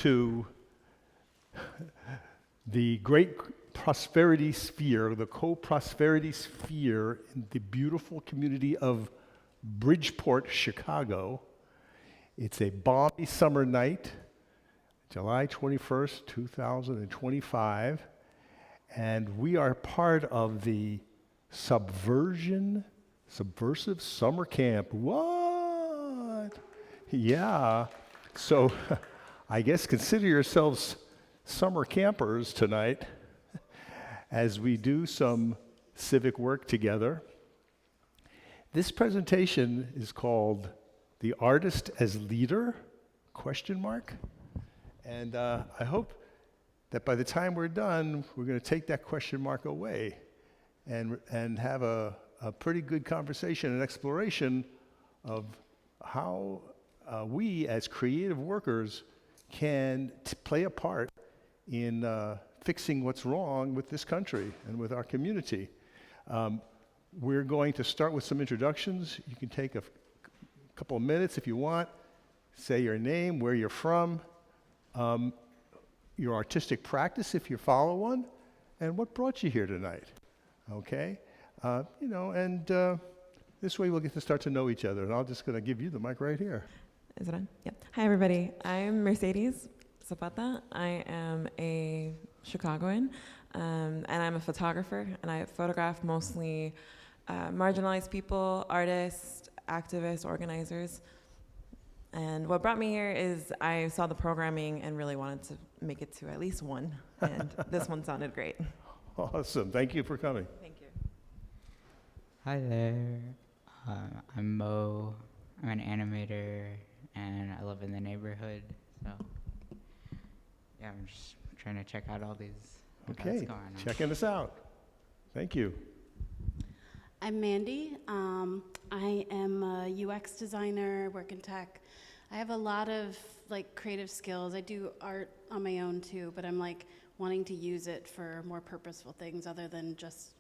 to the great prosperity sphere, the co-prosperity sphere in the beautiful community of Bridgeport, Chicago. It's a balmy summer night, July 21st, 2025, and we are part of the Subversive Summer Camp. What? Yeah. So I guess consider yourselves summer campers tonight as we do some civic work together. This presentation is called The Artist as Leader, ? And I hope that by the time we're done, we're going to take that question mark away and have a pretty good conversation and exploration of how we as creative workers can play a part in fixing what's wrong with this country and with our community. We're going to start with some introductions. You can take a couple of minutes if you want. Say your name, where you're from, your artistic practice if you follow one, and what brought you here tonight. Okay? This way we'll get to start to know each other. And I'm just going to give you the mic right here. Is it on? Yep. Hi, everybody. I'm Mercedes Zapata. I am a Chicagoan, and I'm a photographer, and I photograph mostly marginalized people, artists, activists, organizers. And what brought me here is I saw the programming and really wanted to make it to at least one, and this one sounded great. Awesome. Thank you for coming. Thank you. Hi there. I'm Mo. I'm an animator, and I live in the neighborhood. So, yeah, I'm just trying to check out all these. Okay, What's going on. checking us out. Thank you. I'm Mandy. I am a UX designer, work in tech. I have a lot of creative skills. I do art on my own too, but I'm wanting to use it for more purposeful things other than just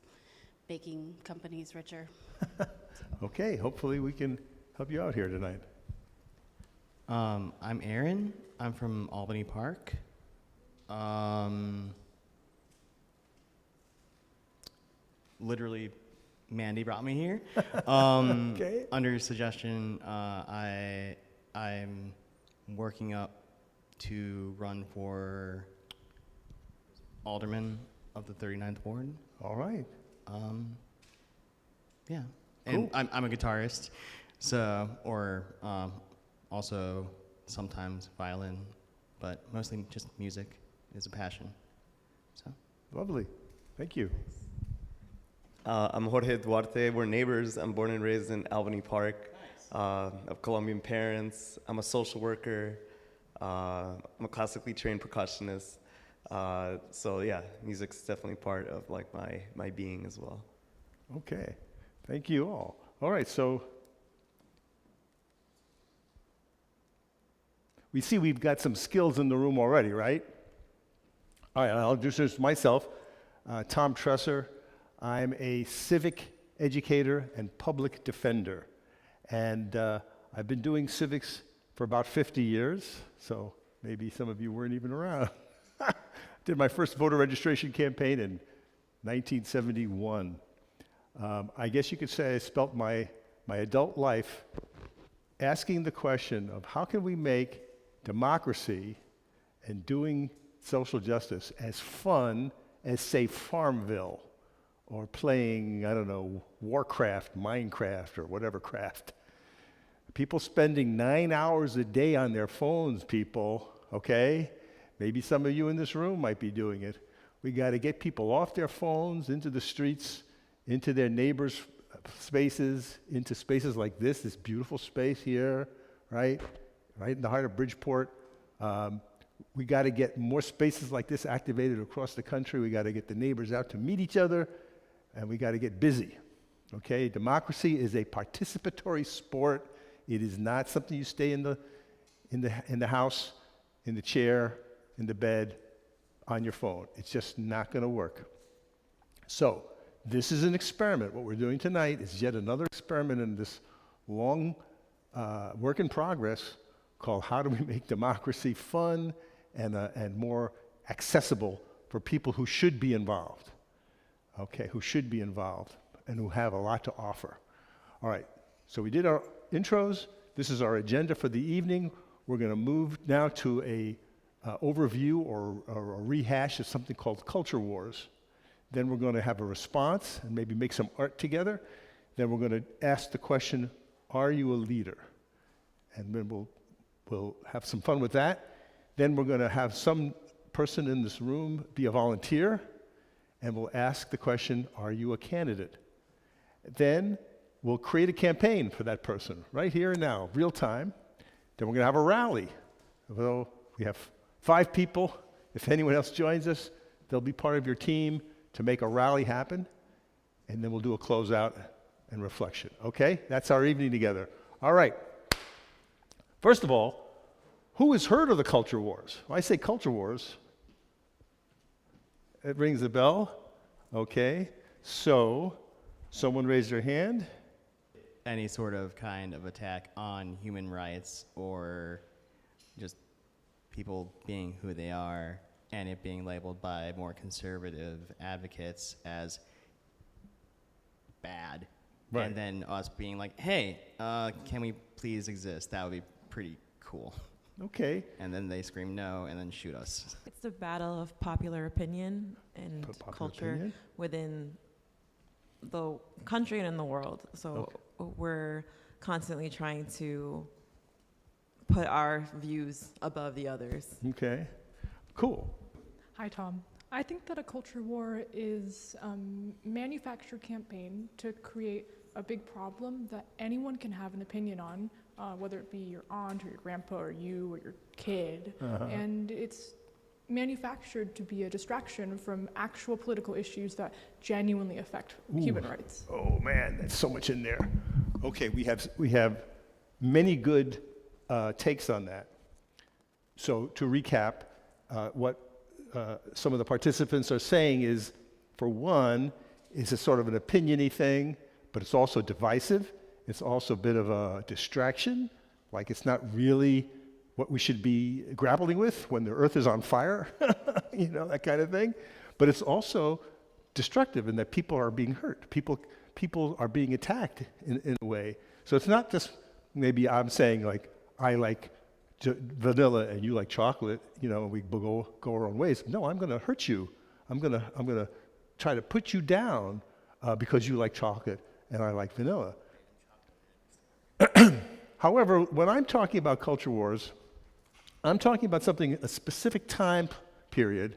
making companies richer. Okay, hopefully we can help you out here tonight. I'm Aaron. I'm from Albany Park. Literally, Mandy brought me here. Okay. Under your suggestion, I'm working up to run for alderman of the 39th Ward. All right. Yeah. And Cool. I'm a guitarist, also sometimes violin, but mostly just music is a passion. So. Lovely. Thank you. I'm Jorge Duarte. We're neighbors. I'm born and raised in Albany Park. Nice. Of Colombian parents. I'm a social worker. I'm a classically trained percussionist. So yeah, music's definitely part of my being as well. Okay. Thank you all. All right, so we see we've got some skills in the room already, right? All right, I'll introduce myself. Tom Tresser. I'm a civic educator and public defender. And I've been doing civics for about 50 years, so maybe some of you weren't even around. Did my first voter registration campaign in 1971. I guess you could say I spent my adult life asking the question of how can we make democracy and doing social justice as fun as, say, Farmville, or playing, I don't know, Warcraft, Minecraft, or whatever craft. People spending 9 hours a day on their phones, people, okay? Maybe some of you in this room might be doing it. We got to get people off their phones, into the streets, into their neighbors' spaces, into spaces like this beautiful space here, right? Right in the heart of Bridgeport. We got to get more spaces like this activated across the country. We got to get the neighbors out to meet each other, and we got to get busy, okay? Democracy is a participatory sport. It is not something you stay in the house, in the chair, in the bed, on your phone. It's just not going to work. So this is an experiment. What we're doing tonight is yet another experiment in this long work in progress called How Do We Make Democracy Fun and more accessible for people who should be involved. Okay, who should be involved and who have a lot to offer. All right, so we did our intros. This is our agenda for the evening. We're going to move now to a overview or a rehash of something called Culture Wars. Then we're going to have a response and maybe make some art together. Then we're going to ask the question, are you a leader? And then we'll have some fun with that. Then we're going to have some person in this room be a volunteer, and we'll ask the question, are you a candidate? Then we'll create a campaign for that person right here and now, real time. Then we're going to have a rally. Well, we have 5 people. If anyone else joins us, they'll be part of your team to make a rally happen. And then we'll do a closeout and reflection. Okay? That's our evening together. All right. First of all, who has heard of the culture wars? When I say culture wars, it rings a bell. Okay. So, someone raised their hand. Any sort of kind of attack on human rights or just people being who they are and it being labeled by more conservative advocates as bad. Right. And then us being like, hey, can we please exist? That would be pretty cool. Okay. And then they scream no and then shoot us. It's a battle of popular opinion and Popular culture opinion. within the country and in the world. So we're constantly trying to put our views above the others. Okay. Cool. Hi, Tom. I think that a culture war is a manufactured campaign to create a big problem that anyone can have an opinion on, whether it be your aunt or your grandpa or you or your kid. And it's manufactured to be a distraction from actual political issues that genuinely affect human rights. Oh man, that's so much in there. Okay, we have many good takes on that. So to recap, what some of the participants are saying is, for one, it's a sort of an opinion-y thing, but it's also divisive. It's also a bit of a distraction, like it's not really what we should be grappling with when the earth is on fire, you know, that kind of thing. But it's also destructive in that people are being hurt. People are being attacked in a way. So it's not just maybe I'm saying like, I like vanilla and you like chocolate, you know, and we go our own ways. No, I'm going to hurt you. I'm going to try to put you down because you like chocolate and I like vanilla. However, when I'm talking about culture wars, I'm talking about something, a specific time period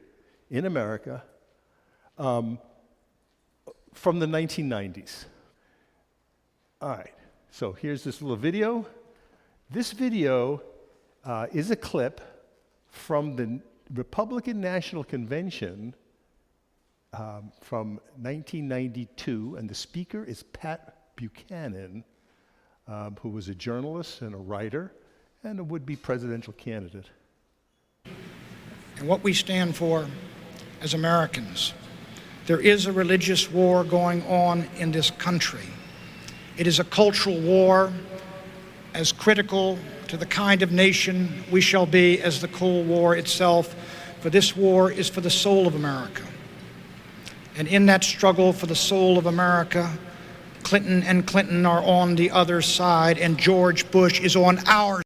in America from the 1990s. All right, so here's this little video. This video is a clip from the Republican National Convention from 1992, and the speaker is Pat Buchanan, who was a journalist and a writer and a would-be presidential candidate. And what we stand for as Americans. There is a religious war going on in this country. It is a cultural war as critical to the kind of nation we shall be as the Cold War itself, for this war is for the soul of America. And in that struggle for the soul of America, Clinton and Clinton are on the other side, and George Bush is on our side.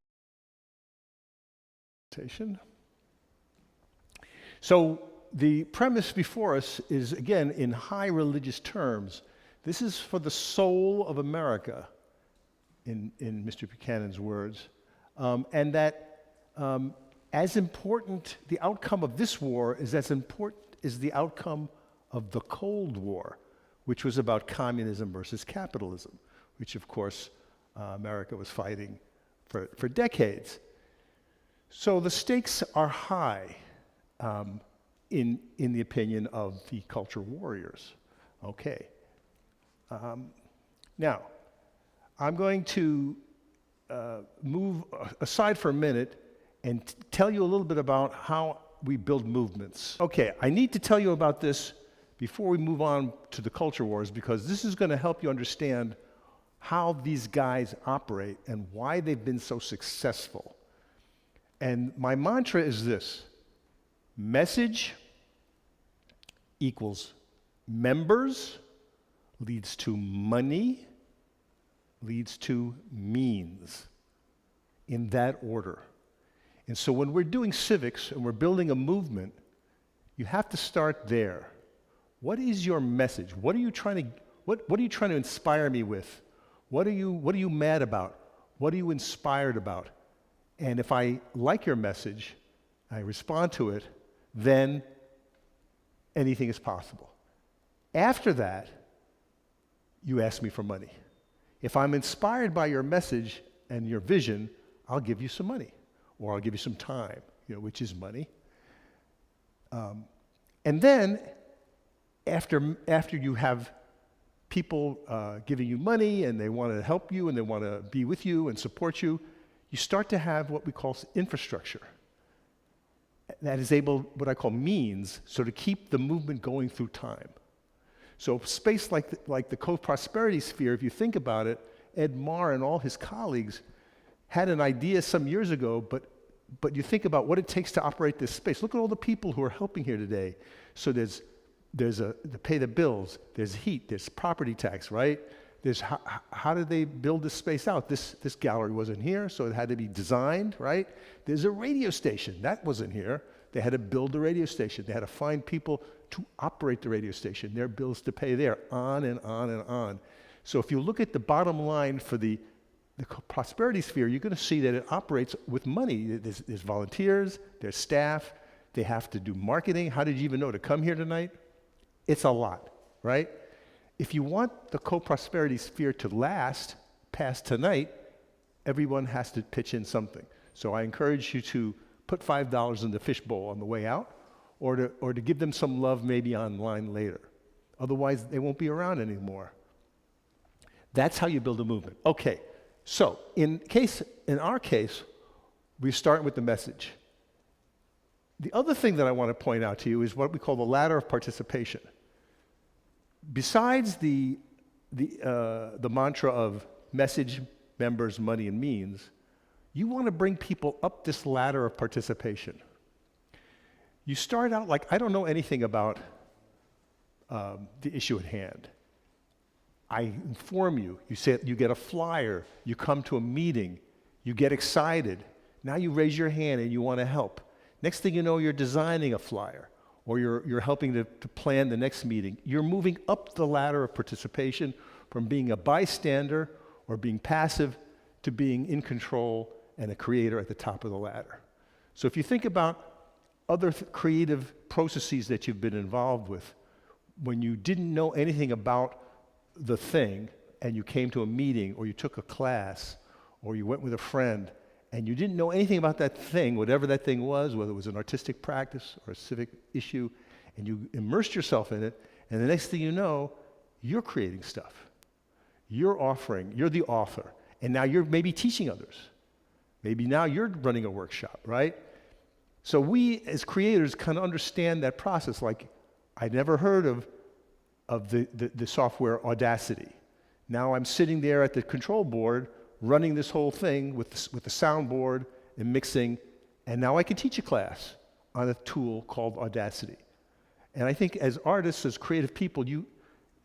So the premise before us is, again, in high religious terms. This is for the soul of America, in Mr. Buchanan's words. And that as important, the outcome of this war is as important as the outcome of the Cold War, which was about communism versus capitalism, which of course America was fighting for decades. So the stakes are high in the opinion of the culture warriors. Okay. Now, I'm going to move aside for a minute and tell you a little bit about how we build movements. Okay, I need to tell you about this before we move on to the culture wars, because this is going to help you understand how these guys operate and why they've been so successful. And my mantra is this: Message equals members, leads to money, leads to means, in that order. And so when we're doing civics and we're building a movement, you have to start there. What is your message? What are you trying to inspire me with? What are you mad about? What are you inspired about? And if I like your message, I respond to it, then anything is possible. After that, you ask me for money. If I'm inspired by your message and your vision, I'll give you some money, or I'll give you some time, which is money. And then, after you have people giving you money and they want to help you and they want to be with you and support you, you start to have what we call infrastructure. That is what I call means, so to keep the movement going through time. So space like the co-prosperity sphere, if you think about it, Ed Marr and all his colleagues had an idea some years ago, but you think about what it takes to operate this space. Look at all the people who are helping here today. So there's to pay the bills, there's heat, there's property tax, right? There's how did they build this space out? This gallery wasn't here, so it had to be designed, right? There's a radio station, that wasn't here. They had to build the radio station. They had to find people to operate the radio station, their bills to pay there, on and on and on. So if you look at the bottom line for the prosperity sphere, you're going to see that it operates with money. There's volunteers, there's staff, they have to do marketing. How did you even know to come here tonight? It's a lot, right? If you want the co-prosperity sphere to last past tonight, everyone has to pitch in something. So I encourage you to put $5 in the fishbowl on the way out, or to give them some love maybe online later. Otherwise, they won't be around anymore. That's how you build a movement. Okay, so in our case, we start with the message. The other thing that I want to point out to you is what we call the ladder of participation. Besides the mantra of message, members, money, and means, you want to bring people up this ladder of participation. You start out like, I don't know anything about the issue at hand. I inform you. You get a flyer. You come to a meeting. You get excited. Now you raise your hand and you want to help. Next thing you know, you're designing a flyer, or you're helping to plan the next meeting. You're moving up the ladder of participation from being a bystander or being passive to being in control and a creator at the top of the ladder. So if you think about other creative processes that you've been involved with, when you didn't know anything about the thing and you came to a meeting or you took a class or you went with a friend and you didn't know anything about that thing, whatever that thing was, whether it was an artistic practice or a civic issue, and you immersed yourself in it, and the next thing you know, you're creating stuff. You're the author, and now you're maybe teaching others. Maybe now you're running a workshop, right? So we, as creators, kind of understand that process. Like, I never heard of the software Audacity. Now I'm sitting there at the control board running this whole thing with the soundboard and mixing, and now I can teach a class on a tool called Audacity. And I think as artists, as creative people,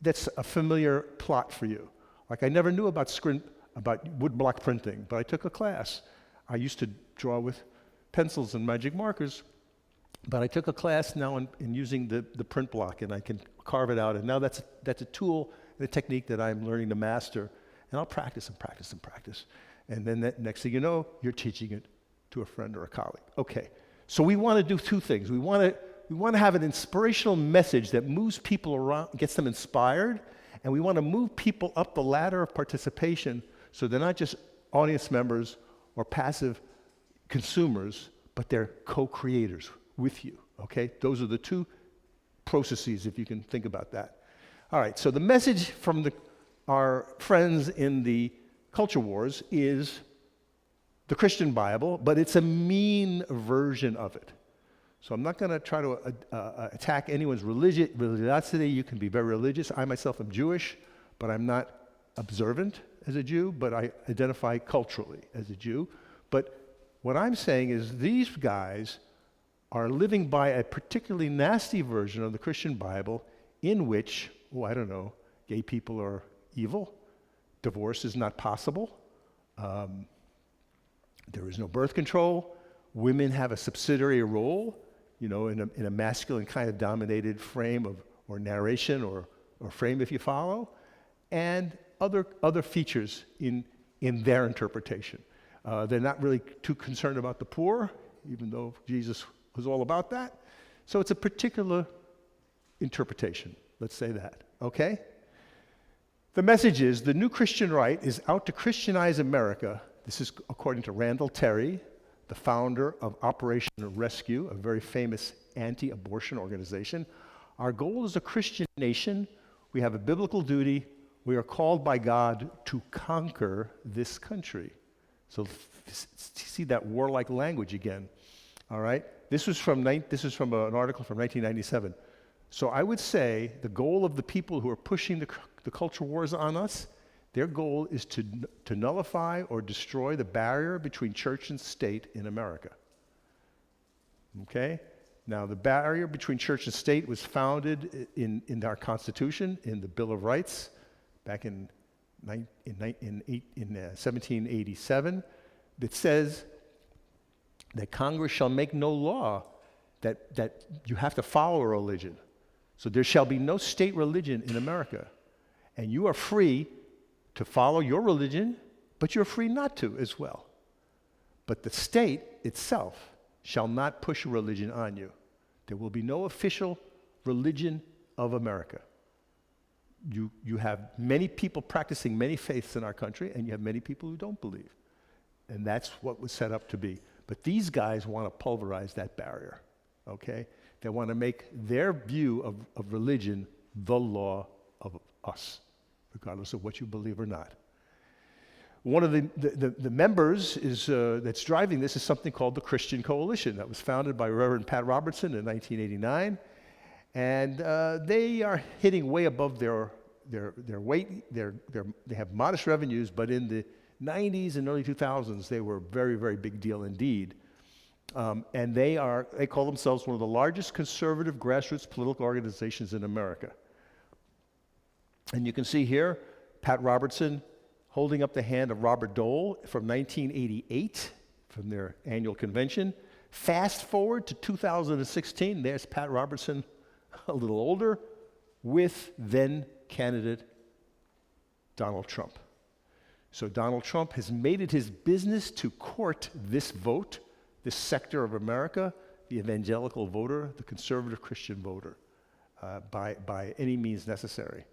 that's a familiar plot for you. Like, I never knew about woodblock printing, but I took a class. I used to draw with pencils and magic markers, but I took a class now in using the print block, and I can carve it out, and now that's a tool and a technique that I'm learning to master. And I'll practice and practice and practice. And then next thing you know, you're teaching it to a friend or a colleague. Okay, so we want to do two things. We want to have an inspirational message that moves people around, gets them inspired, and we want to move people up the ladder of participation so they're not just audience members or passive consumers, but they're co-creators with you, okay? Those are the two processes, if you can think about that. All right, so the message from our friends in the culture wars is the Christian Bible, but it's a mean version of it. So I'm not going to try to attack anyone's religiosity. You can be very religious. I myself am Jewish, but I'm not observant as a Jew, but I identify culturally as a Jew. But what I'm saying is these guys are living by a particularly nasty version of the Christian Bible in which, gay people are evil, divorce is not possible, there is no birth control, women have a subsidiary role, in a masculine kind of dominated frame or narration or frame, if you follow, and other features in their interpretation. They're not really too concerned about the poor, even though Jesus was all about that. So it's a particular interpretation, let's say that, okay? The message is the new Christian right is out to Christianize America. This is according to Randall Terry, the founder of Operation Rescue, a very famous anti-abortion organization. Our goal is a Christian nation. We have a biblical duty. We are called by God to conquer this country. So see that warlike language again, all right? This was from an article from 1997. So I would say the goal of the people who are pushing the culture wars on us, their goal is to nullify or destroy the barrier between church and state in America. Okay? Now, the barrier between church and state was founded in our Constitution, in the Bill of Rights, back in 1787, that says that Congress shall make no law that you have to follow a religion. So there shall be no state religion in America. And you are free to follow your religion, but you're free not to as well. But the state itself shall not push a religion on you. There will be no official religion of America. You have many people practicing many faiths in our country, and you have many people who don't believe. And that's what was set up to be. But these guys want to pulverize that barrier, okay? They want to make their view of religion the law of us, regardless of what you believe or not. One of the members that's driving this is something called the Christian Coalition that was founded by Reverend Pat Robertson in 1989. And they are hitting way above their weight. They have modest revenues, but in the 90s and early 2000s, they were a very, very big deal indeed. And they call themselves one of the largest conservative grassroots political organizations in America. And you can see here, Pat Robertson holding up the hand of Robert Dole from 1988 from their annual convention. Fast forward to 2016, there's Pat Robertson, a little older, with then candidate Donald Trump. So Donald Trump has made it his business to court this vote, this sector of America, the evangelical voter, the conservative Christian voter, by any means necessary.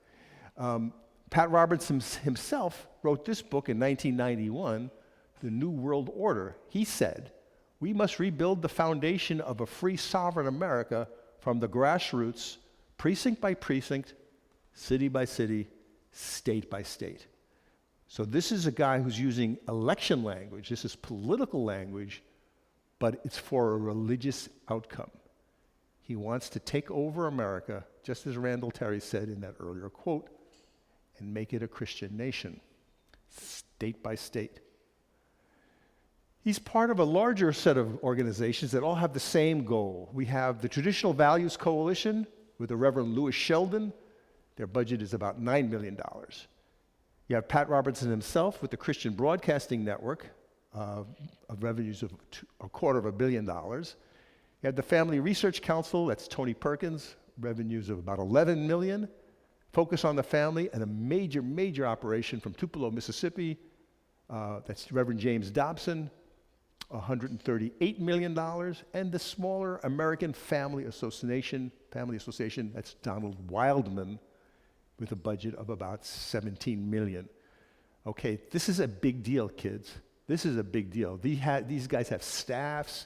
Pat Robertson himself wrote this book in 1991, The New World Order. He said, "We must rebuild the foundation of a free, sovereign America from the grassroots, precinct by precinct, city by city, state by state." So this is a guy who's using election language. This is political language, but it's for a religious outcome. He wants to take over America, just as Randall Terry said in that earlier quote, and make it a Christian nation, state by state. He's part of a larger set of organizations that all have the same goal. We have the Traditional Values Coalition with the Reverend Louis Sheldon. Their budget is about $9 million. You have Pat Robertson himself with the Christian Broadcasting Network of revenues of $250 million. You have the Family Research Council, that's Tony Perkins, revenues of about $11 million. Focus on the Family, and a major, major operation from Tupelo, Mississippi. That's Reverend James Dobson, $138 million. And the smaller American Family Association, that's Donald Wildman, with a budget of about $17 million. Okay, this is a big deal, kids. This is a big deal. These guys have staffs,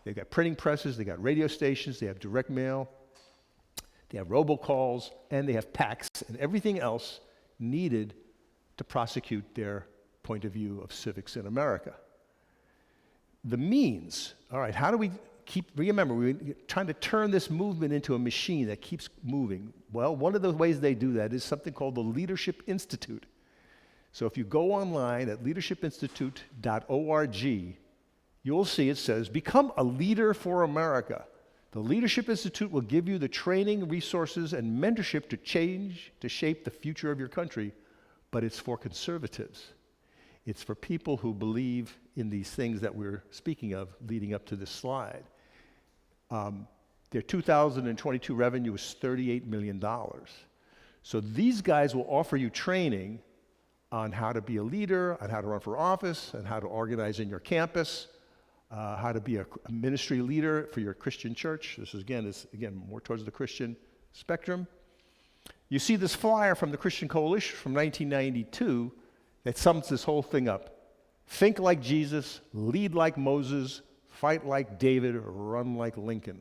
they've got printing presses, they got radio stations, they have direct mail, they have robocalls, and they have PACs and everything else needed to prosecute their point of view of civics in America. The means, all right, how do we remember, we're trying to turn this movement into a machine that keeps moving. Well, one of the ways they do that is something called the Leadership Institute. So if you go online at leadershipinstitute.org, you'll see it says, "Become a leader for America." The Leadership Institute will give you the training, resources, and mentorship to shape the future of your country, but it's for conservatives. It's for people who believe in these things that we're speaking of leading up to this slide. Their 2022 revenue is $38 million. So these guys will offer you training on how to be a leader, on how to run for office, and how to organize in your campus, how to be a ministry leader for your Christian church. This is again more towards the Christian spectrum. You see this flyer from the Christian Coalition from 1992 that sums this whole thing up. Think like Jesus, lead like Moses, fight like David, or run like Lincoln.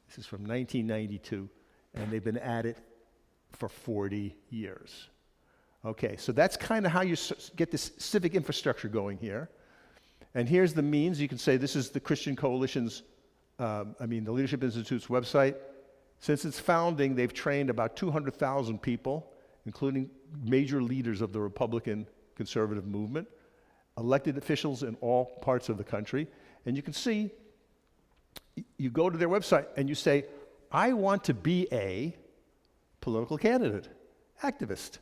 This is from 1992, and they've been at it for 40 years. Okay, so that's kind of how you get this civic infrastructure going here. And here's the means. You can say this is the Christian Coalition's, the Leadership Institute's website. Since its founding, they've trained about 200,000 people, including major leaders of the Republican conservative movement, elected officials in all parts of the country. And you can see, you go to their website and you say, I want to be a political candidate, activist,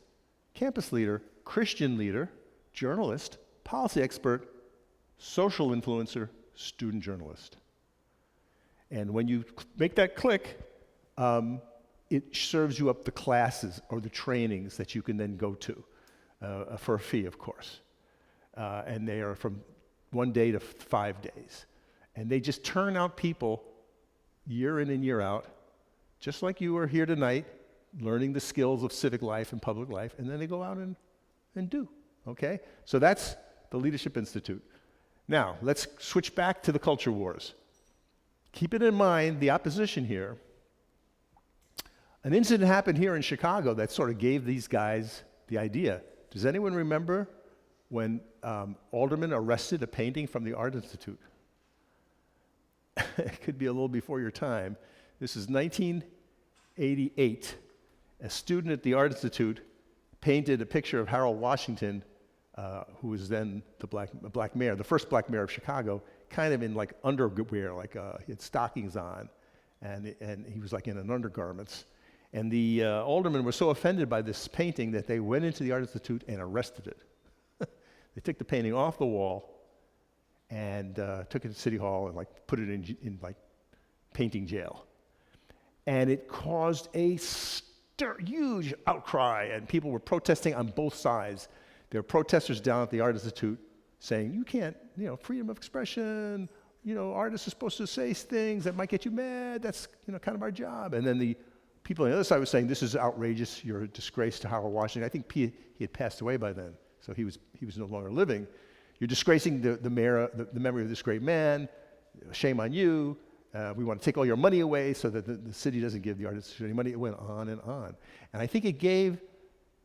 campus leader, Christian leader, journalist, policy expert, social influencer, student journalist. And when you make that click, it serves you up the classes or the trainings that you can then go to for a fee, of course. And they are from 1 day to 5 days. And they just turn out people year in and year out, just like you are here tonight, learning the skills of civic life and public life, and then they go out and do, okay? So that's the Leadership Institute. Now, let's switch back to the culture wars. Keep it in mind, the opposition here. An incident happened here in Chicago that sort of gave these guys the idea. Does anyone remember when aldermen arrested a painting from the Art Institute? It could be a little before your time. This is 1988. A student at the Art Institute painted a picture of Harold Washington, who was then the black mayor, the first black mayor of Chicago, kind of in like underwear, like he had stockings on, and he was like in an undergarments. And the aldermen were so offended by this painting that they went into the Art Institute and arrested it. They took the painting off the wall and took it to City Hall and like put it in like painting jail. And it caused a huge outcry, and people were protesting on both sides. There were protesters down at the Art Institute saying, you can't, freedom of expression, artists are supposed to say things that might get you mad, that's, kind of our job. And then the people on the other side were saying, this is outrageous, you're a disgrace to Harold Washington. I think he had passed away by then, so he was no longer living. You're disgracing the memory of this great man, shame on you. We want to take all your money away so that the city doesn't give the Art Institute any money. It went on and on. And I think it gave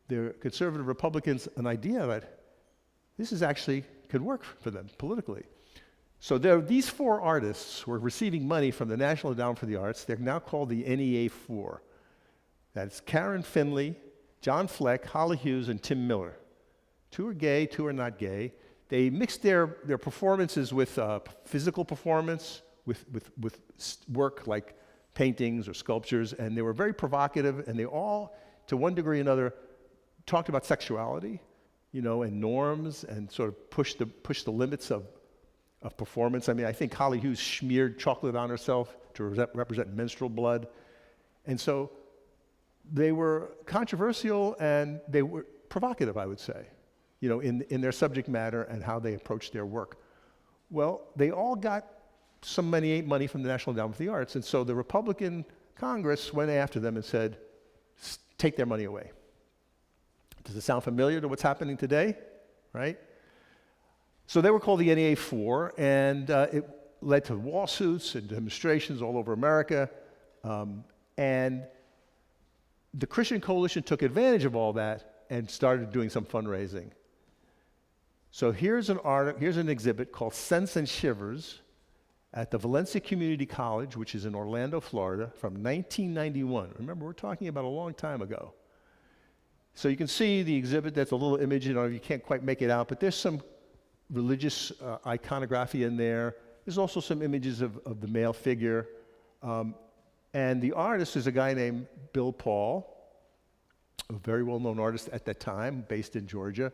the conservative Republicans an idea that this is actually could work for them politically. So these 4 artists were receiving money from the National Endowment for the Arts. They're now called the NEA Four. That's Karen Finley, John Fleck, Holly Hughes, and Tim Miller. 2 are gay, 2 are not gay. They mixed their performances with physical performance, with work like paintings or sculptures, and they were very provocative, and they all, to one degree or another, talked about sexuality, and norms, and sort of pushed the limits of performance. I mean, I think Holly Hughes smeared chocolate on herself to represent menstrual blood. And so they were controversial and they were provocative, I would say, in their subject matter and how they approached their work. Well, they all got some money from the National Endowment for the Arts, and so the Republican Congress went after them and said, take their money away. Does it sound familiar to what's happening today, right? So they were called the NEA Four, and it led to lawsuits and demonstrations all over America, and the Christian Coalition took advantage of all that and started doing some fundraising. So here's an exhibit called Sense and Shivers at the Valencia Community College, which is in Orlando, Florida, from 1991. Remember, we're talking about a long time ago. So you can see the exhibit. That's a little image. You can't quite make it out, but there's some religious iconography in there. There's also some images of the male figure. And the artist is a guy named Bill Paul, a very well-known artist at that time, based in Georgia.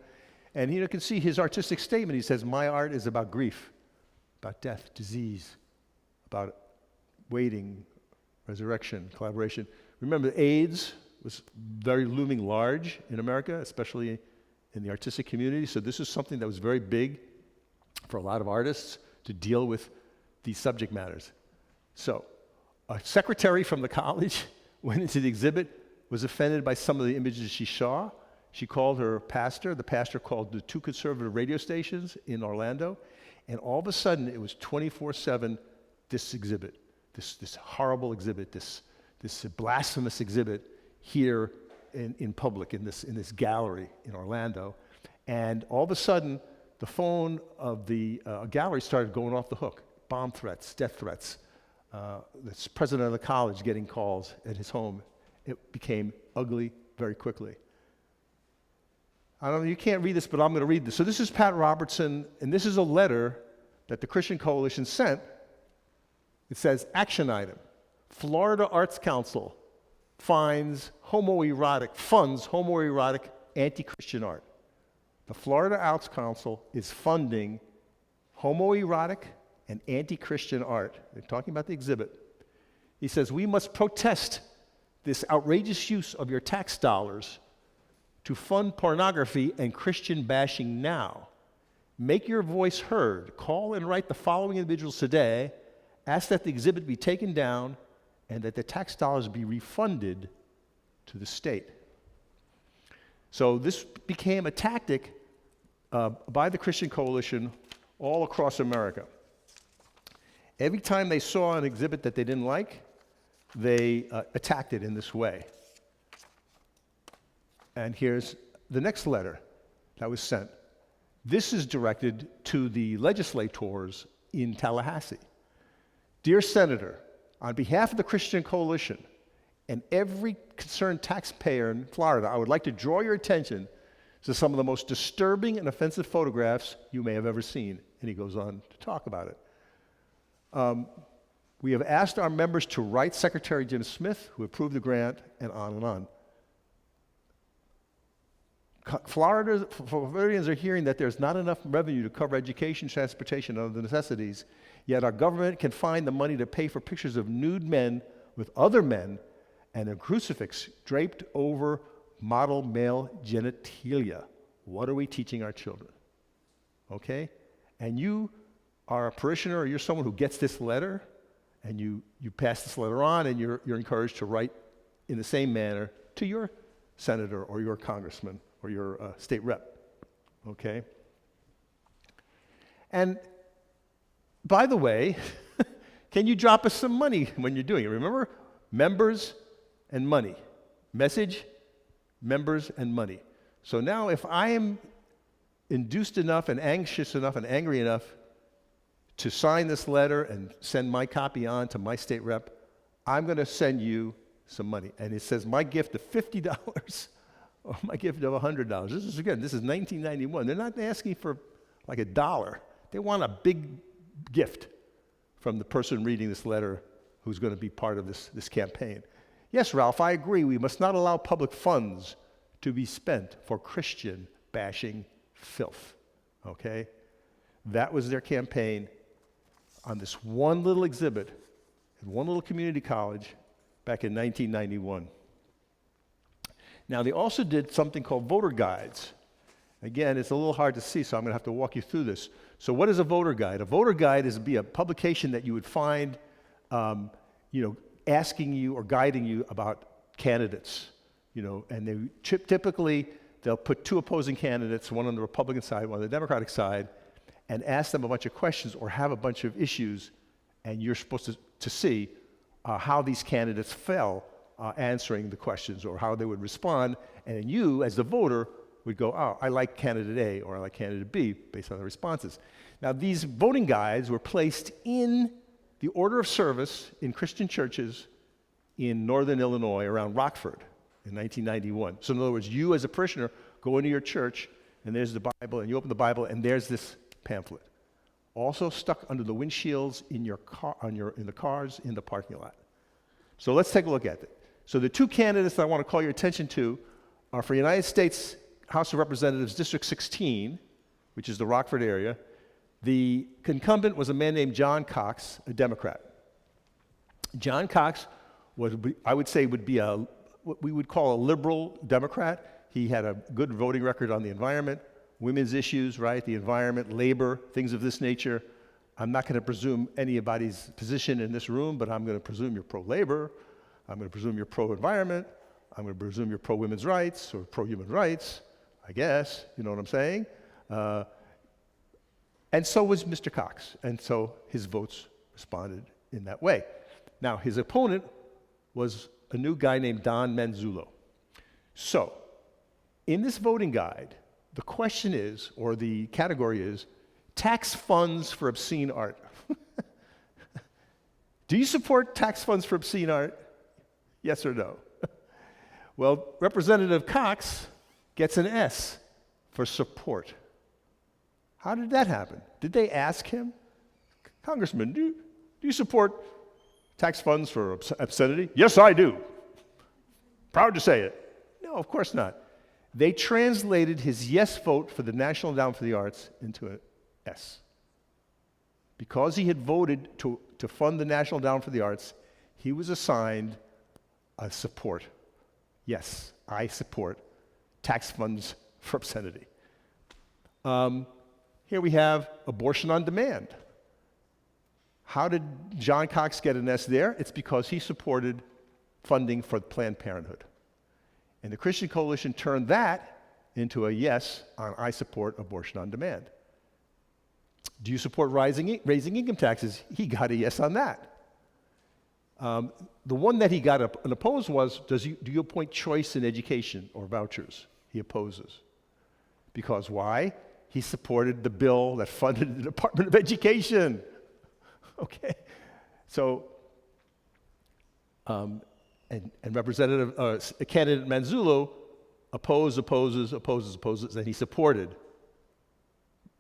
And you can see his artistic statement. He says, my art is about grief, about death, disease, about waiting, resurrection, collaboration. Remember, AIDS was very looming large in America, especially in the artistic community. So this is something that was very big for a lot of artists to deal with these subject matters. So a secretary from the college went into the exhibit, was offended by some of the images she saw. She called her pastor. The pastor called the 2 conservative radio stations in Orlando. And all of a sudden, it was 24/7, this exhibit, this horrible exhibit, this blasphemous exhibit here in public, in this gallery in Orlando. And all of a sudden, the phone of the gallery started going off the hook. Bomb threats, death threats. The president of the college getting calls at his home. It became ugly very quickly. I don't know, you can't read this, but I'm going to read this. So this is Pat Robertson, and this is a letter that the Christian Coalition sent. It says, action item, Florida Arts Council funds homoerotic anti-Christian art. The Florida Arts Council is funding homoerotic and anti-Christian art. They're talking about the exhibit. He says, we must protest this outrageous use of your tax dollars to fund pornography and Christian bashing now. Make your voice heard. Call and write the following individuals today. Ask that the exhibit be taken down and that the tax dollars be refunded to the state. So this became a tactic by the Christian Coalition all across America. Every time they saw an exhibit that they didn't like, they attacked it in this way. And here's the next letter that was sent. This is directed to the legislators in Tallahassee. Dear Senator, on behalf of the Christian Coalition and every concerned taxpayer in Florida, I would like to draw your attention to some of the most disturbing and offensive photographs you may have ever seen. And he goes on to talk about it. We have asked our members to write Secretary Jim Smith, who approved the grant, and on and on. Floridians are hearing that there's not enough revenue to cover education, transportation, and other necessities, yet our government can find the money to pay for pictures of nude men with other men and a crucifix draped over model male genitalia. What are we teaching our children? Okay? And you are a parishioner, or you're someone who gets this letter, and you pass this letter on, and you're encouraged to write in the same manner to your senator or your congressman or your state rep, okay? And by the way, can you drop us some money when you're doing it? Remember, members and money. Message, members, and money. So now if I am induced enough and anxious enough and angry enough to sign this letter and send my copy on to my state rep, I'm going to send you some money. And it says my gift of $50 or my gift of $100. This is 1991. They're not asking for like $1. They want a big gift from the person reading this letter who's going to be part of this campaign. Yes, Ralph, I agree. We must not allow public funds to be spent for Christian bashing filth. Okay? That was their campaign on this one little exhibit at one little community college back in 1991. Now, they also did something called voter guides. Again, it's a little hard to see, so I'm going to have to walk you through this. So what is a voter guide? A voter guide is a publication that you would find, asking you or guiding you about candidates, and they typically they'll put two opposing candidates, one on the Republican side, one on the Democratic side, and ask them a bunch of questions or have a bunch of issues, and you're supposed to see how these candidates fell answering the questions or how they would respond, and then you, as the voter, would go, oh, I like candidate A or I like candidate B based on the responses. Now, these voting guides were placed in the order of service in Christian churches in northern Illinois around Rockford in 1991. So in other words, you as a parishioner go into your church and there's the Bible and you open the Bible and there's this pamphlet. also stuck under the windshields in your car, in the cars in the parking lot. So let's take a look at it. So the two candidates that I want to call your attention to are for United States House of Representatives District 16, which is the Rockford area. The incumbent was a man named John Cox, a Democrat. John Cox I would say would be what we would call a liberal Democrat. He had a good voting record on the environment, women's issues, right, the environment, labor, things of this nature. I'm not going to presume anybody's position in this room, but I'm going to presume you're pro-labor. I'm going to presume you're pro-environment. I'm going to presume you're pro-women's rights or pro-human rights, I guess. You know what I'm saying? And so was Mr. Cox. And so his votes responded in that way. Now, his opponent was a new guy named Don Manzullo. So, in this voting guide, the question is, or the category is, tax funds for obscene art. Do you support tax funds for obscene art? Yes or no? Well, Representative Cox gets an S for support. How did that happen? Did they ask him, Congressman, do you support tax funds for obscenity? Yes, I do. Proud to say it. No, of course not. They translated his yes vote for the National Endowment for the Arts into an S. Because he had voted to fund the National Endowment for the Arts, he was assigned a support. Yes, I support tax funds for obscenity. Here we have abortion on demand. How did John Cox get an S there? It's because he supported funding for Planned Parenthood. And the Christian Coalition turned that into a yes on I support abortion on demand. Do you support raising income taxes? He got a yes on that. The one that he got an opposed was, do you appoint choice in education or vouchers? He opposes. Because why? He supported the bill that funded the Department of Education. Okay, so, and candidate Manzullo opposes, and he supported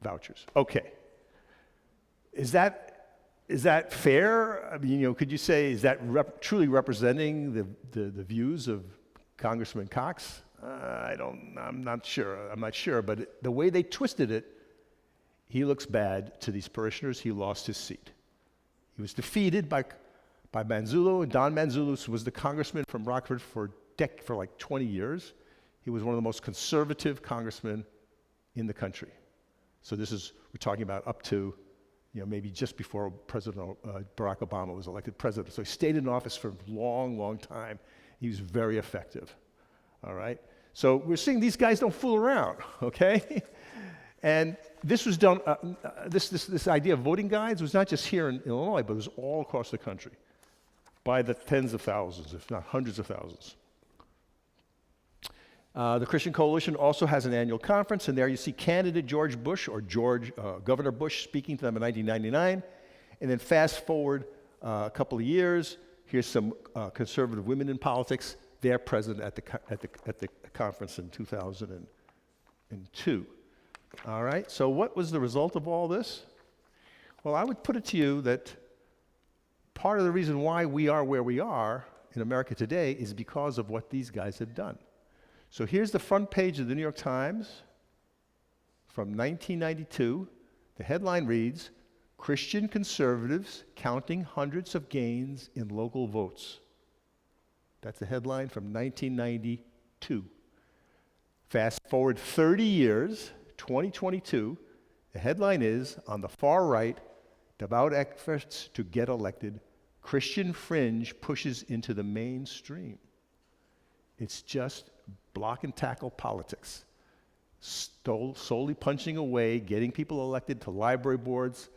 vouchers. Okay, is that fair? I mean, could you say, is that truly representing the views of Congressman Cox? I'm not sure, but the way they twisted it, he looks bad to these parishioners. He lost his seat. He was defeated by Manzullo, and Don Manzullo was the congressman from Rockford for like 20 years. He was one of the most conservative congressmen in the country. So we're talking about up to, maybe just before President Barack Obama was elected president. So he stayed in office for a long, long time. He was very effective, all right? So we're seeing these guys don't fool around, okay? And this was done, this idea of voting guides was not just here in Illinois, but it was all across the country by the tens of thousands, if not hundreds of thousands. The Christian Coalition also has an annual conference, and there you see candidate George Bush, or Governor Bush, speaking to them in 1999. And then fast forward a couple of years, here's some conservative women in politics. They're present at the conference in 2002. All right, so what was the result of all this? Well, I would put it to you that part of the reason why we are where we are in America today is because of what these guys have done. So here's the front page of the New York Times from 1992. The headline reads, Christian conservatives counting hundreds of gains in local votes. That's a headline from 1992. Fast forward 30 years, 2022, the headline is, on the far right, devout efforts to get elected, Christian fringe pushes into the mainstream. It's just block and tackle politics, solely punching away, getting people elected to library boards,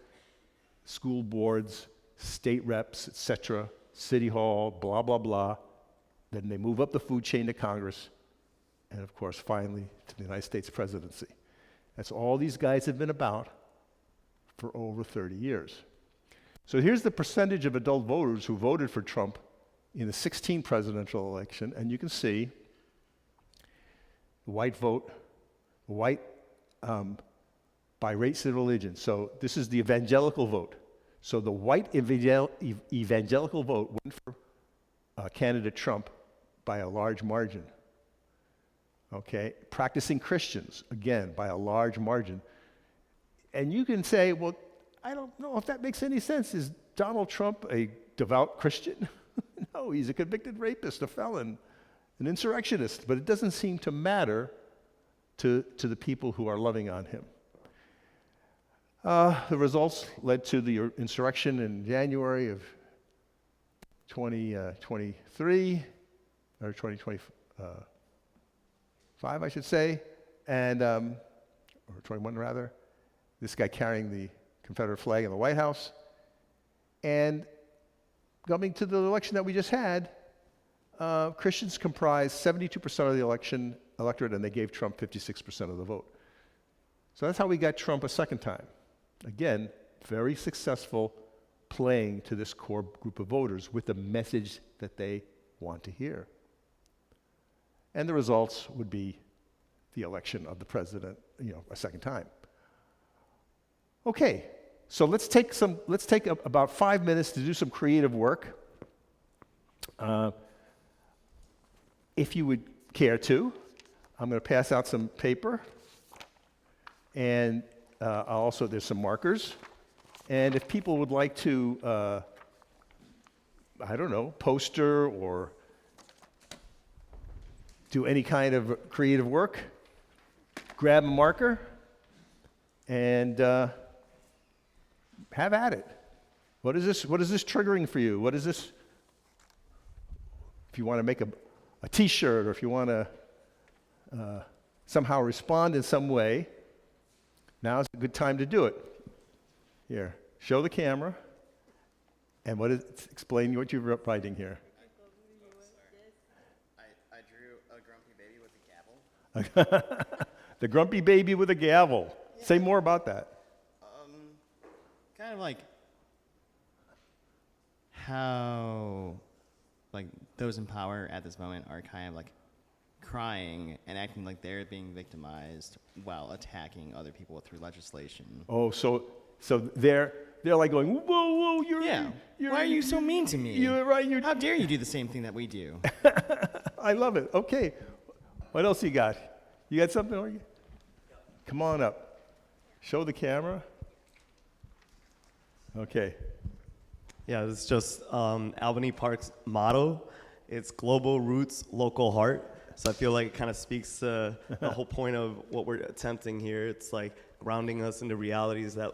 school boards, state reps, etc., city hall, blah, blah, blah. Then they move up the food chain to Congress, and of course, finally, to the United States presidency. That's all these guys have been about for over 30 years. So here's the percentage of adult voters who voted for Trump in the 2016 presidential election, and you can see the white vote, by race and religion. So this is the evangelical vote. So the white evangelical vote went for candidate Trump by a large margin. Okay, practicing Christians, again, by a large margin. And you can say, well, I don't know if that makes any sense. Is Donald Trump a devout Christian? No, he's a convicted rapist, a felon, an insurrectionist. But it doesn't seem to matter to the people who are loving on him. The results led to the insurrection in January of 2023, or 2025, I should say, and or 21 rather. This guy carrying the Confederate flag in the White House. And coming to the election that we just had, Christians comprised 72% of the electorate, and they gave Trump 56% of the vote. So that's how we got Trump a second time. Again, very successful playing to this core group of voters with the message that they want to hear. And the results would be the election of the president, a second time. Okay, so let's take about 5 minutes to do some creative work. If you would care to, I'm going to pass out some paper, and also there's some markers. And if people would like to, poster or do any kind of creative work, grab a marker and have at it. What is this triggering for you? What is this? If you want to make a t-shirt, or if you want to somehow respond in some way, now is a good time to do it. Here, show the camera, and explain what you're writing here. I drew a grumpy baby with a gavel. The grumpy baby with a gavel. Yeah. Say more about that. Kind of like how those in power at this moment are kind of crying and acting like they're being victimized while attacking other people through legislation. Oh, so they're like going, whoa, you're why are you so mean to me? You're right. How dare you do the same thing that we do? I love it. Okay, what else you got? You got something? Come on up. Show the camera. Okay. Yeah, it's just Albany Park's motto. It's global roots, local heart. So I feel like it kind of speaks to the whole point of what we're attempting here. It's grounding us into realities that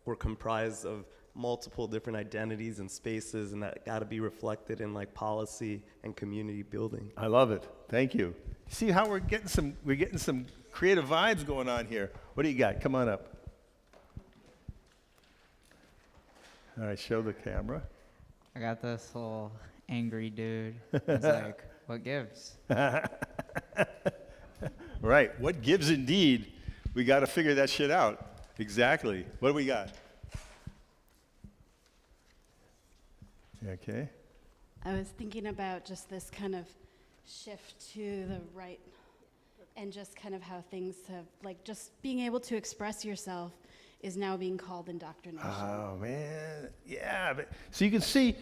we're comprised of multiple different identities and spaces, and that got to be reflected in policy and community building. I love it. Thank you. See how we're getting some creative vibes going on here. What do you got? Come on up. All right, show the camera. I got this little angry dude. It's like, what gives? Right, what gives indeed? We got to figure that shit out. Exactly. What do we got? Okay. I was thinking about just this kind of shift to the right, and just kind of how things have, just being able to express yourself is now being called indoctrination. Oh man, yeah. So you can see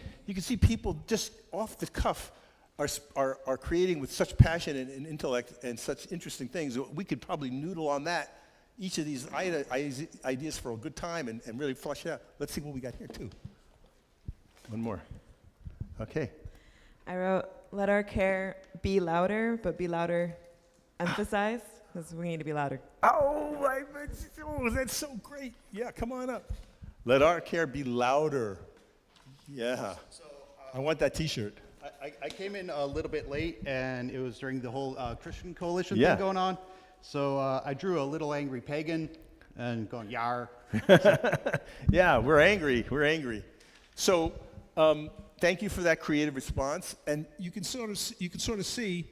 people just off the cuff are creating with such passion and intellect and such interesting things. We could probably noodle on that, each of these ideas for a good time and really flesh it out. Let's see what we got here too. One more. Okay. I wrote, let our care be louder, but be louder emphasized, because we need to be louder. Oh, that's so great. Yeah, come on up. Let our care be louder. Yeah. So, I want that t-shirt. I came in a little bit late, and it was during the whole Christian coalition Yeah. thing going on. So I drew a little angry pagan and going, yar. Yeah, we're angry. We're angry. So thank you for that creative response. And you can sort of see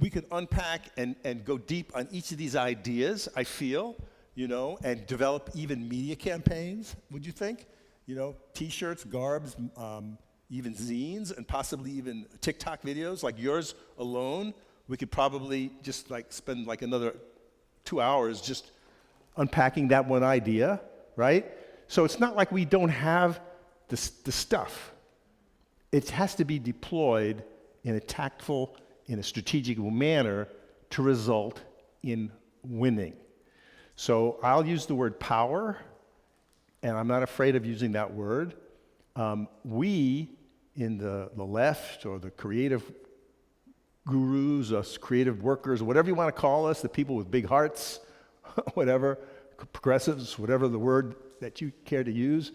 we could unpack and go deep on each of these ideas, I feel, and develop even media campaigns, would you think? T-shirts, garbs, even zines, and possibly even TikTok videos like yours alone. We could probably just spend another 2 hours just unpacking that one idea, right? So it's not like we don't have the stuff. It has to be deployed in a tactful, in a strategic manner to result in winning. So I'll use the word power, and I'm not afraid of using that word. We in the left or the creative gurus, us creative workers, whatever you want to call us, the people with big hearts, whatever, progressives, whatever the word that you care to use,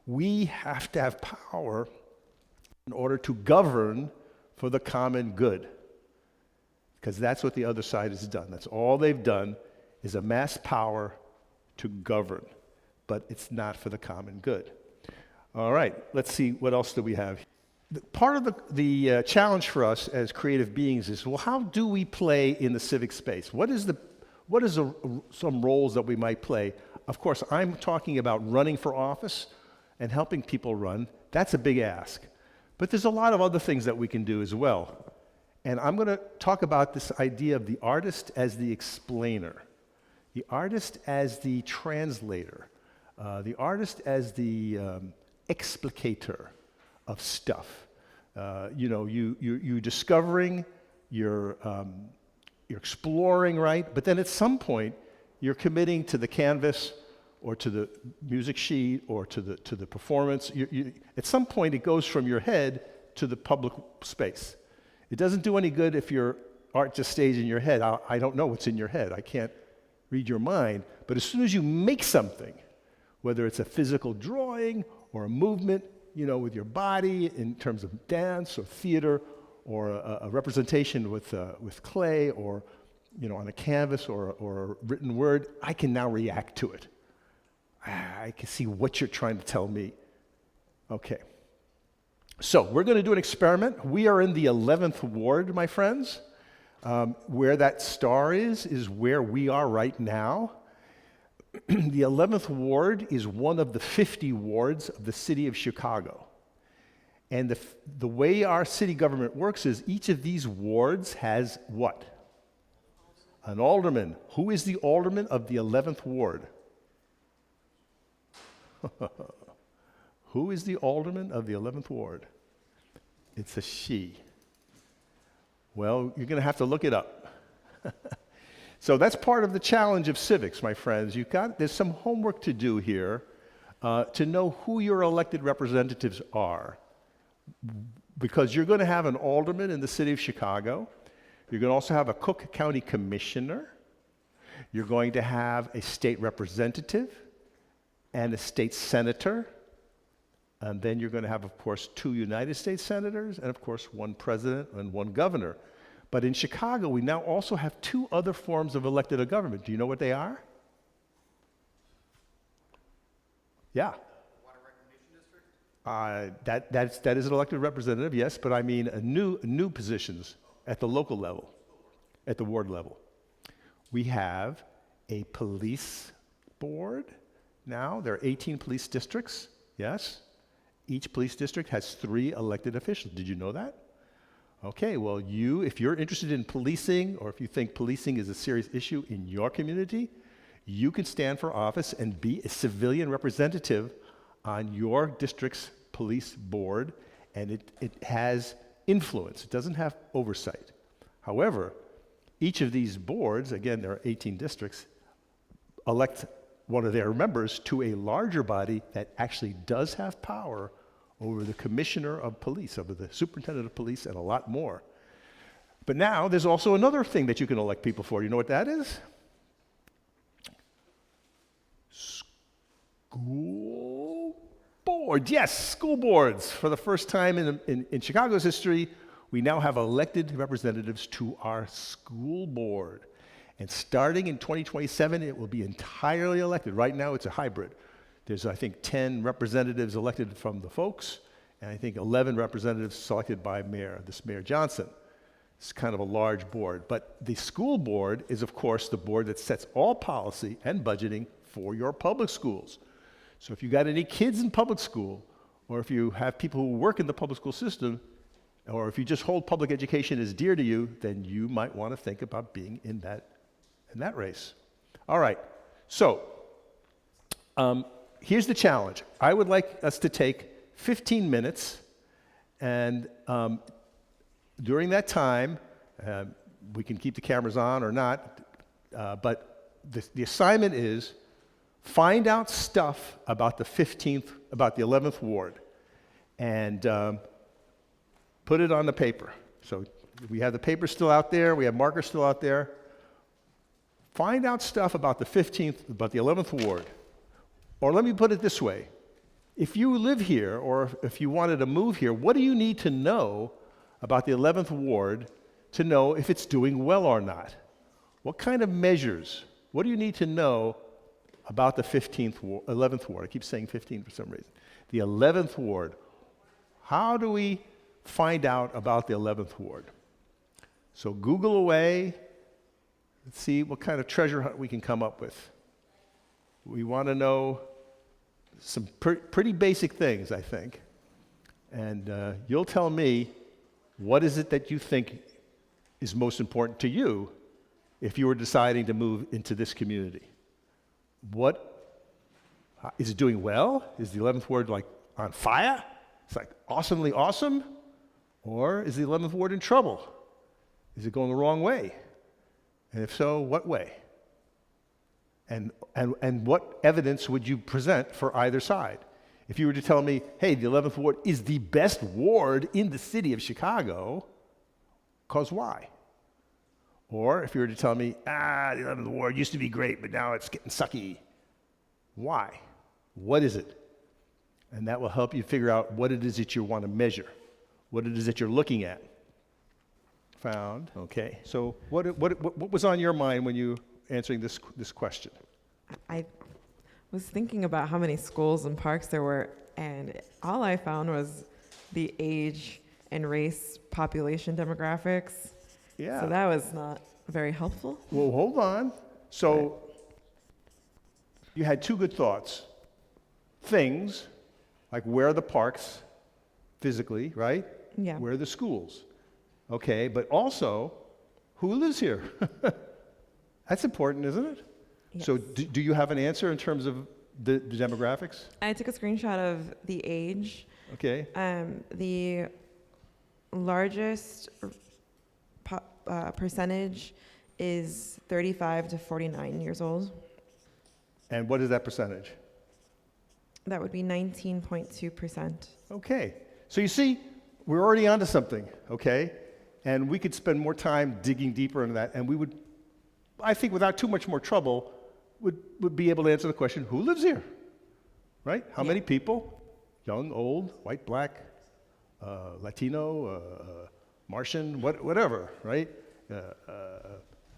we have to have power in order to govern for the common good. Because that's what the other side has done. That's all they've done is amass power to govern. But it's not for the common good. All right, let's see, what else do we have? Part of the challenge for us as creative beings is, well, how do we play in the civic space? What is some roles that we might play? Of course, I'm talking about running for office and helping people run. That's a big ask. But there's a lot of other things that we can do as well. And I'm going to talk about this idea of the artist as the explainer, the artist as the translator, the artist as the explicator of stuff. You're discovering, you're exploring, right? But then at some point, you're committing to the canvas or to the music sheet or to the performance. At some point, it goes from your head to the public space. It doesn't do any good if your art just stays in your head. I don't know what's in your head. I can't read your mind. But as soon as you make something, whether it's a physical drawing or a movement, with your body in terms of dance or theater, or a representation with clay, or on a canvas or a written word, I can now react to it. I can see what you're trying to tell me. Okay. So we're going to do an experiment. We are in the 11th ward, my friends. Where that star is where we are right now. The 11th ward is one of the 50 wards of the city of Chicago. And the way our city government works is each of these wards has what? An alderman. Who is the alderman of the 11th ward? Who is the alderman of the 11th ward? It's a she. Well, you're going to have to look it up. So that's part of the challenge of civics, my friends. There's some homework to do here to know who your elected representatives are. Because you're going to have an alderman in the city of Chicago. You're going to also have a Cook County commissioner. You're going to have a state representative and a state senator. And then you're going to have, of course, 2 United States senators and, of course, 1 president and 1 governor. But in Chicago, we now also have 2 other forms of elected government. Do you know what they are? Yeah. Water reclamation district? That is an elected representative, yes, but I mean new positions at the local level, at the ward level. We have a police board now. There are 18 police districts, yes. Each police district has 3 elected officials. Did you know that? Okay, well, if you're interested in policing, or if you think policing is a serious issue in your community, you can stand for office and be a civilian representative on your district's police board, and it has influence. It doesn't have oversight. However, each of these boards, again, there are 18 districts, elect one of their members to a larger body that actually does have power over the commissioner of police, over the superintendent of police, and a lot more. But now there's also another thing that you can elect people for. You know what that is? School board. Yes, school boards. For the first time in Chicago's history, we now have elected representatives to our school board. And starting in 2027, it will be entirely elected. Right now, it's a hybrid. There's, I think, 10 representatives elected from the folks, and I think 11 representatives selected by Mayor Johnson. It's kind of a large board. But the school board is, of course, the board that sets all policy and budgeting for your public schools. So if you got any kids in public school, or if you have people who work in the public school system, or if you just hold public education as dear to you, then you might want to think about being in that race. All right. So, here's the challenge. I would like us to take 15 minutes, and during that time, we can keep the cameras on or not, but the assignment is find out stuff about the 11th Ward, and put it on the paper. So we have the paper still out there, we have markers still out there. Find out stuff about the 11th Ward. Or let me put it this way. If you live here, or if you wanted to move here, what do you need to know about the 11th Ward to know if it's doing well or not? What kind of measures? What do you need to know about the 11th Ward? I keep saying 15 for some reason. The 11th Ward. How do we find out about the 11th Ward? So Google away. Let's see what kind of treasure hunt we can come up with. We want to know some pretty basic things, I think. And you'll tell me, what is it that you think is most important to you if you were deciding to move into this community? Is it doing well? Is the 11th Ward like on fire? It's like awesomely awesome? Or is the 11th Ward in trouble? Is it going the wrong way? And if so, what way? And what evidence would you present for either side? If you were to tell me, hey, the 11th Ward is the best ward in the city of Chicago, cause why? Or if you were to tell me, the 11th Ward used to be great, but now it's getting sucky. Why? What is it? And that will help you figure out what it is that you want to measure, what it is that you're looking at. Found. Okay. So what was on your mind when you answering this question? I was thinking about how many schools and parks there were, and all I found was the age and race population demographics. Yeah. So that was not very helpful. Well, hold on. So you had two good thoughts. Things, like where are the parks physically, right? Yeah. Where are the schools? Okay, but also, who lives here? That's important, isn't it? Yes. So do you have an answer in terms of the demographics? I took a screenshot of the age. Okay. The largest percentage is 35 to 49 years old. And what is that percentage? That would be 19.2%. Okay. So you see, we're already onto something, okay? And we could spend more time digging deeper into that, and we would, I think without too much more trouble, would be able to answer the question, who lives here? Right? How many people? Young, old, white, black, Latino, Martian, whatever, right?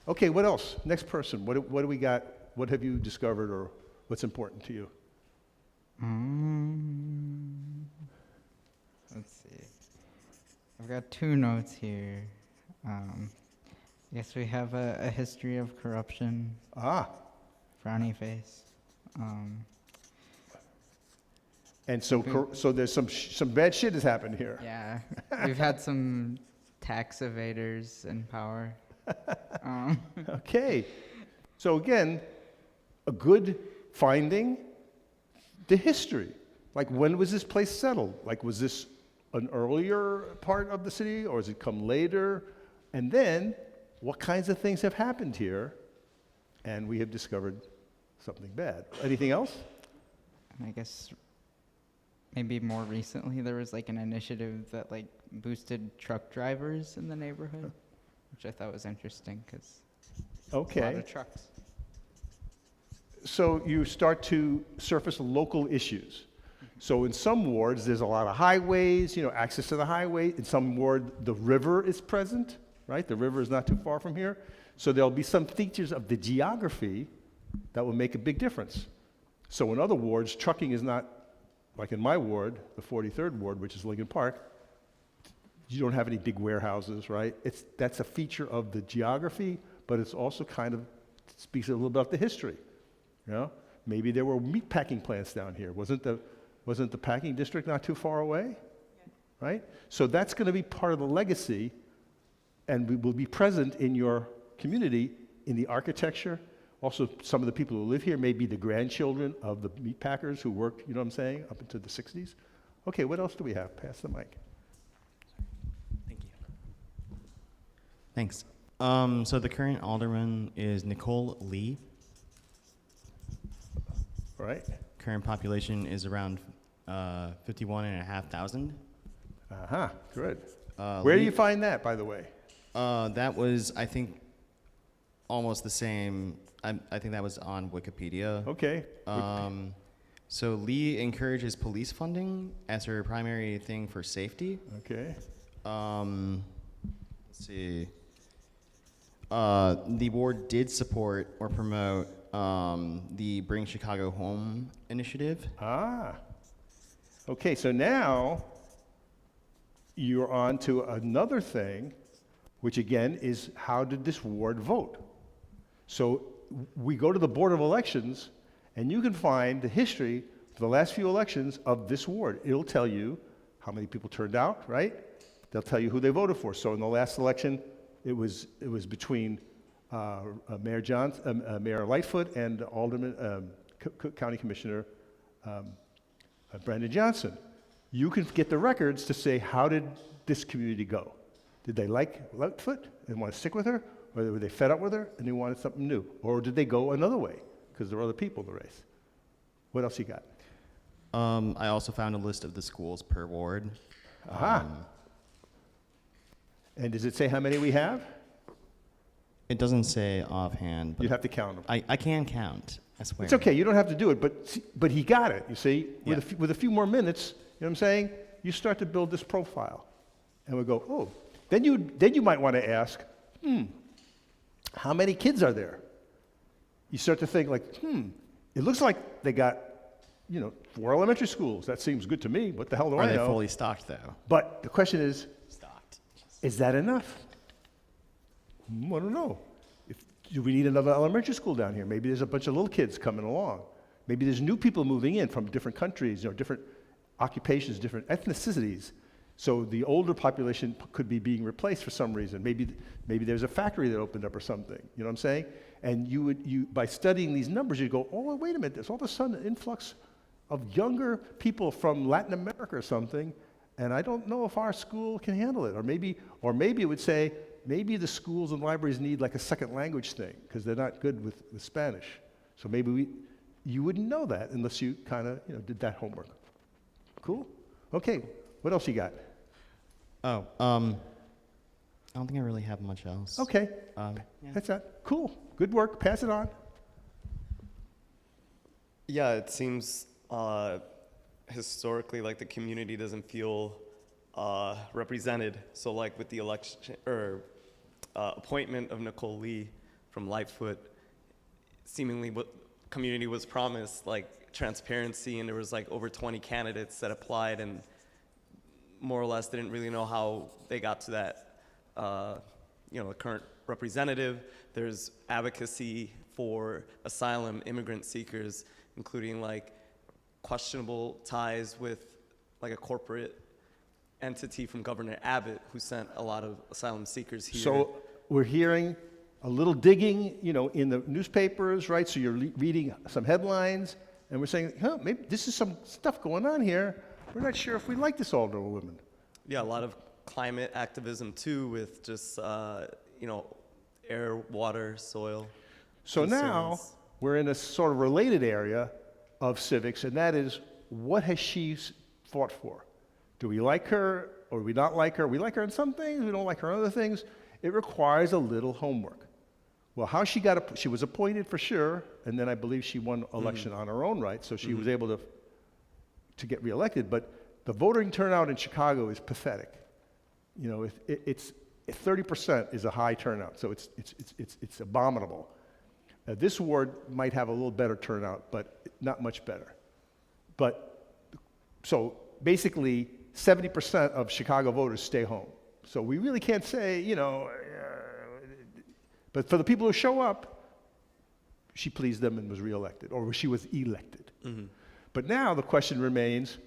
Okay, what else? Next person. What do we got? What have you discovered, or what's important to you? Let's see. I've got two notes here. I guess we have a history of corruption. Frowny face. And so there's some bad shit has happened here. Yeah, we've had some tax evaders in power. Okay. So again, a good finding, the history. Like, when was this place settled? Like, was this an earlier part of the city, or has it come later? And then, what kinds of things have happened here? And we have discovered something bad. Anything else? And I guess maybe more recently there was like an initiative that like boosted truck drivers in the neighborhood, which I thought was interesting because a lot of trucks. So you start to surface local issues. So in some wards, there's a lot of highways, access to the highway. In some ward, the river is present, right? The river is not too far from here. So there'll be some features of the geography that will make a big difference. So in other wards, trucking is not, like in my ward, the 43rd ward, which is Lincoln Park, you don't have any big warehouses, right? That's a feature of the geography, but it's also kind of speaks a little about the history. Maybe there were meat packing plants down here. Wasn't the packing district not too far away? Yeah. Right? So that's going to be part of the legacy, and we will be present in your community in the architecture, Also, some of the people who live here may be the grandchildren of the meat packers who worked, you know what I'm saying, up into the 60s. Okay, what else do we have? Pass the mic. Thank you. Thanks. So the current alderman is Nicole Lee. All right. Current population is around 51,500. Uh-huh, good. Where do you find that, by the way? That was, I think, almost the same. I think that was on Wikipedia. Okay. So Lee encourages police funding as her primary thing for safety. Okay. Let's see. The board did support or promote the Bring Chicago Home initiative. Ah. Okay, so now you're on to another thing, which again is how did this ward vote? So we go to the Board of Elections, and you can find the history for the last few elections of this ward. It'll tell you how many people turned out, right? They'll tell you who they voted for. So in the last election, it was between Mayor Lightfoot and Alderman County Commissioner Brandon Johnson. You can get the records to say, how did this community go? Did they like Lightfoot and want to stick with her? Or were they fed up with her and they wanted something new? Or did they go another way because there were other people in the race? What else you got? I also found a list of the schools per ward. Aha. And does it say how many we have? It doesn't say offhand, but You'd have to count them. I can count, I swear. It's okay, you don't have to do it, but he got it, you see? Yeah. With a few more minutes, you know what I'm saying? You start to build this profile. And we go, oh. Then you might want to ask, how many kids are there? You start to think like, it looks like they got, 4 elementary schools. That seems good to me. What the hell do Are I they know? fully stocked, though? But the question is, Stocked. is that enough? I don't know. Do we need another elementary school down here? Maybe there's a bunch of little kids coming along. Maybe there's new people moving in from different countries, different occupations, different ethnicities. So the older population could be being replaced for some reason. Maybe there's a factory that opened up or something. You know what I'm saying? And you by studying these numbers, you go, oh, wait a minute. There's all of a sudden an influx of younger people from Latin America or something, and I don't know if our school can handle it. Or maybe it would say, maybe the schools and libraries need like a second language thing because they're not good with Spanish. So maybe you wouldn't know that unless you kind of did that homework. Cool? Okay, what else you got? Oh, I don't think I really have much else. Okay, Yeah. that's that. Cool, good work, pass it on. Yeah, it seems historically like the community doesn't feel represented. So like with the election or appointment of Nicole Lee from Lightfoot, seemingly what community was promised, like transparency, and there was like over 20 candidates that applied and more or less didn't really know how they got to that, the current representative. There's advocacy for asylum immigrant seekers, including like questionable ties with like a corporate entity from Governor Abbott who sent a lot of asylum seekers here. So we're hearing a little digging, in the newspapers, right? So you're reading some headlines, and we're saying, maybe this is some stuff going on here. We're not sure if we like this alderwoman. Yeah, a lot of climate activism too, with just air, water, soil. So concerns. now we're in a sort of related area of civics, and that is, what has she fought for? Do we like her or do we not like her? We like her in some things, we don't like her in other things. It requires a little homework. Well, how she she was appointed for sure, and then I believe she won election on her own right, so she was able to get reelected. But the voting turnout in Chicago is pathetic. It's 30% is a high turnout, so it's abominable. This ward might have a little better turnout, but not much better. So basically, 70% of Chicago voters stay home. So we really can't say, but for the people who show up, she pleased them and was reelected, or she was elected. Mm-hmm. But now the question remains,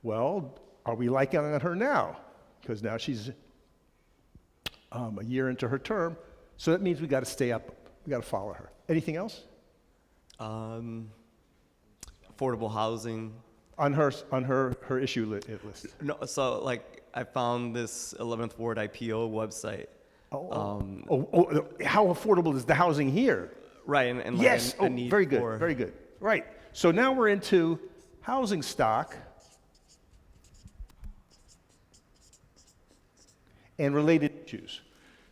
well, are we liking her now? Because now she's a year into her term, so that means we got to stay up, we got to follow her. Anything else? Affordable housing. On her issue list. No, so like I found this 11th Ward IPO website. How affordable is the housing here? Right, and like Yes. a need Very good. for- Very good. Right. So now we're into housing stock and related issues.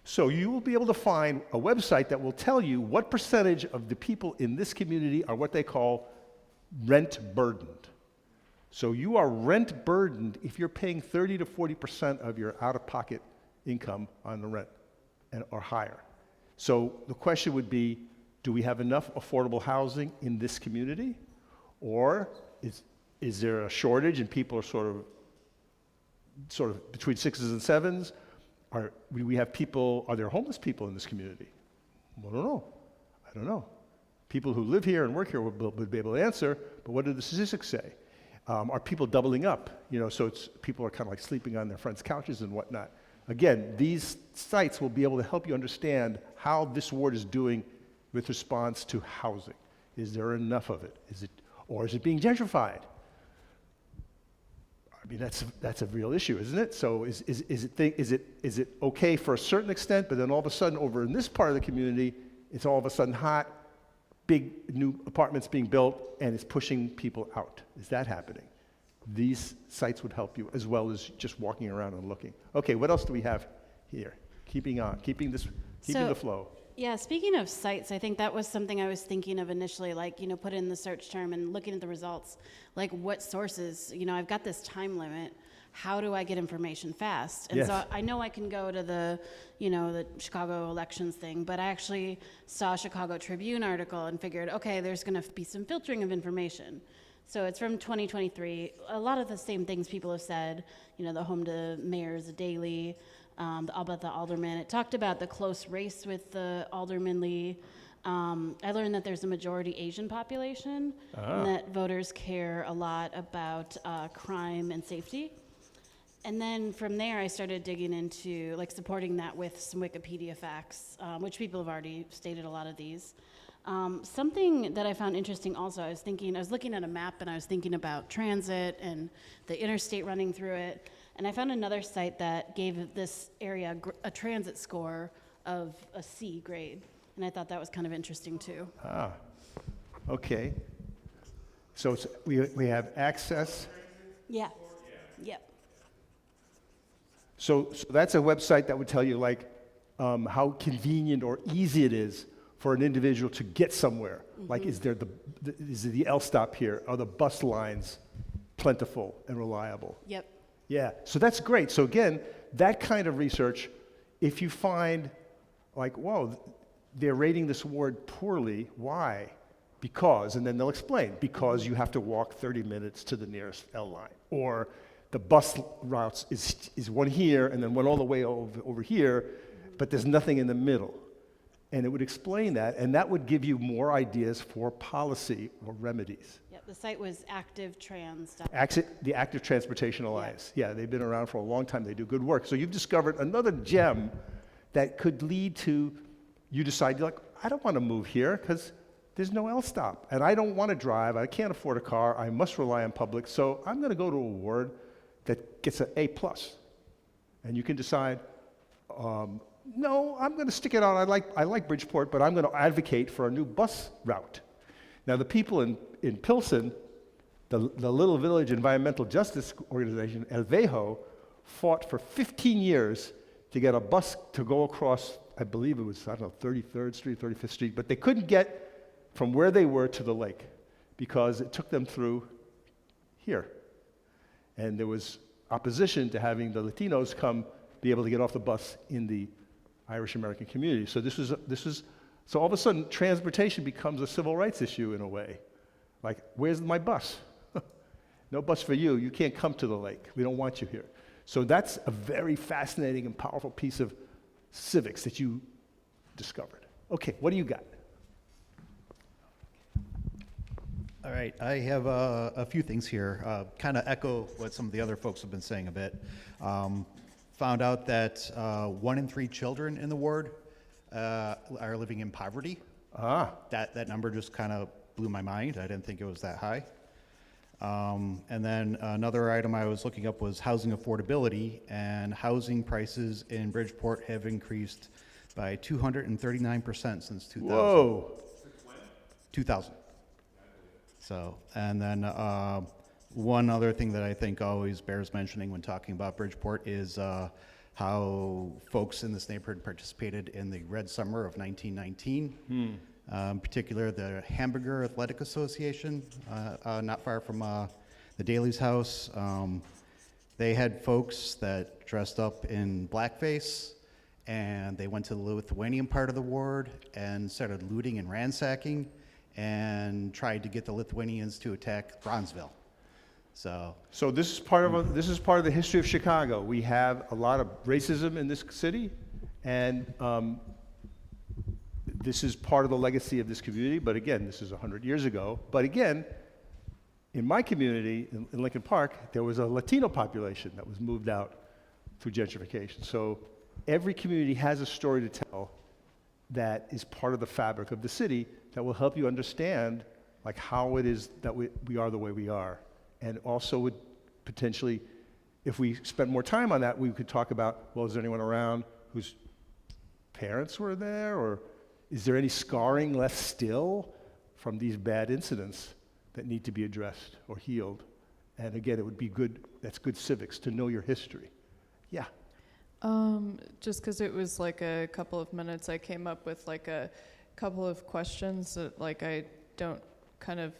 So you will be able to find a website that will tell you what percentage of the people in this community are what they call rent burdened. So you are rent burdened if you're paying 30 to 40% of your out-of-pocket income on the rent or higher. So the question would be, do we have enough affordable housing in this community? Or is there a shortage and people are sort of between sixes and sevens? Are there homeless people in this community? I don't know. People who live here and work here would be able to answer, but what do the statistics say? Are people doubling up? So people are kind of like sleeping on their friends' couches and whatnot. Again, these sites will be able to help you understand how this ward is doing with response to housing. Is there enough of it? Is it being gentrified? I mean, that's a real issue, isn't it? So is it okay for a certain extent, but then all of a sudden over in this part of the community, it's all of a sudden hot, big new apartments being built, and it's pushing people out. Is that happening? These sites would help you as well as just walking around and looking. Okay, what else do we have here? Keeping the flow. Yeah, speaking of sites, I think that was something I was thinking of initially, like, put in the search term and looking at the results, like what sources, I've got this time limit. How do I get information fast? And Yes. so I know I can go to the Chicago elections thing, but I actually saw a Chicago Tribune article and figured, okay, there's going to be some filtering of information. So it's from 2023. A lot of the same things people have said, the Home to Mayors Daily, about the alderman. It talked about the close race with the aldermanly. I learned that there's a majority Asian population and that voters care a lot about crime and safety. And then from there, I started digging into supporting that with some Wikipedia facts, which people have already stated a lot of these. Something that I found interesting also, I was looking at a map and I was thinking about transit and the interstate running through it. And I found another site that gave this area a transit score of a C grade. And I thought that was kind of interesting too. Okay. So we have access. Yeah. Yep. So that's a website that would tell you how convenient or easy it is for an individual to get somewhere. Mm-hmm. Like, is there the L stop here? Are the bus lines plentiful and reliable? Yep. Yeah, so that's great. So again, that kind of research, if you find whoa, they're rating this ward poorly, why? Because, and then they'll explain, because you have to walk 30 minutes to the nearest L line, or the bus routes is one here and then one all the way over here, but there's nothing in the middle. And it would explain that, and that would give you more ideas for policy or remedies. Yep. The site was activetrans. The Active Transportation Alliance. Yeah, they've been around for a long time. They do good work. So you've discovered another gem that could lead to you decide, I don't want to move here because there's no L stop. And I don't want to drive. I can't afford a car. I must rely on public. So I'm going to go to a ward that gets an A+. And you can decide, no, I'm going to stick it out. I like Bridgeport, but I'm going to advocate for a new bus route. Now, the people in Pilsen, the Little Village Environmental Justice Organization, El Vejo, fought for 15 years to get a bus to go across, I believe it was, 33rd Street, 35th Street, but they couldn't get from where they were to the lake because it took them through here. And there was opposition to having the Latinos be able to get off the bus in the Irish American community. So so all of a sudden, transportation becomes a civil rights issue in a way. Like, where's my bus? No bus for you. You can't come to the lake. We don't want you here. So that's a very fascinating and powerful piece of civics that you discovered. Okay, what do you got? All right, I have a few things here, kind of echo what some of the other folks have been saying a bit. Found out that 1 in 3 children in the ward are living in poverty. That number just kind of blew my mind. I didn't think it was that high. And then another item I was looking up was housing affordability, and housing prices in Bridgeport have increased by 239% since 2000. Whoa. 2000. So, and then one other thing that I think always bears mentioning when talking about Bridgeport is how folks in this neighborhood participated in the Red Summer of 1919. In particular, the Hamburger Athletic Association, not far from the Daly's house. They had folks that dressed up in blackface, and they went to the Lithuanian part of the ward and started looting and ransacking and tried to get the Lithuanians to attack Bronzeville. So this is part of the history of Chicago. We have a lot of racism in this city, and this is part of the legacy of this community. But again, this is 100 years ago. But again, in my community, in Lincoln Park, there was a Latino population that was moved out through gentrification. So every community has a story to tell that is part of the fabric of the city that will help you understand like how it is that we are the way we are. And also would potentially, if we spent more time on that, we could talk about, well, is there anyone around whose parents were there? Or is there any scarring left still from these bad incidents that need to be addressed or healed? And again, it would be good, that's good civics, to know your history. Yeah. Just because it was like a couple of minutes, I came up with like a couple of questions that like I don't kind of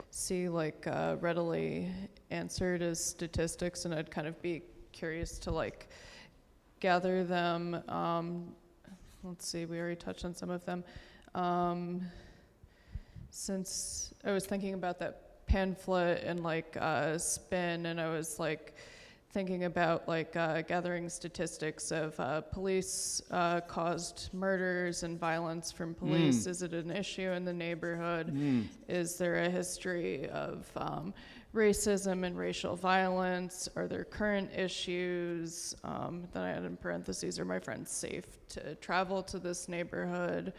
see like readily answered as statistics, and I'd kind of be curious to like gather them. Let's see, we already touched on some of them. Since I was thinking about that pamphlet and like spin, and I was like thinking about like gathering statistics of police caused murders and violence from police. Is it an issue in the neighborhood? Is there a history of racism and racial violence? Are there current issues? Then I had in parentheses, are my friends safe to travel to this neighborhood?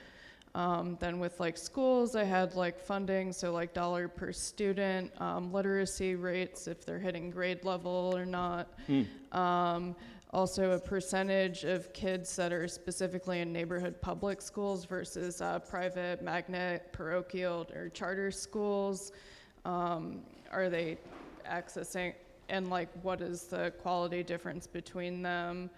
Then with like schools, I had like funding, so like dollar per student, literacy rates, if they're hitting grade level or not. Also a percentage of kids that are specifically in neighborhood public schools versus private, magnet, parochial, or charter schools. Are they accessing, and like what is the quality difference between them?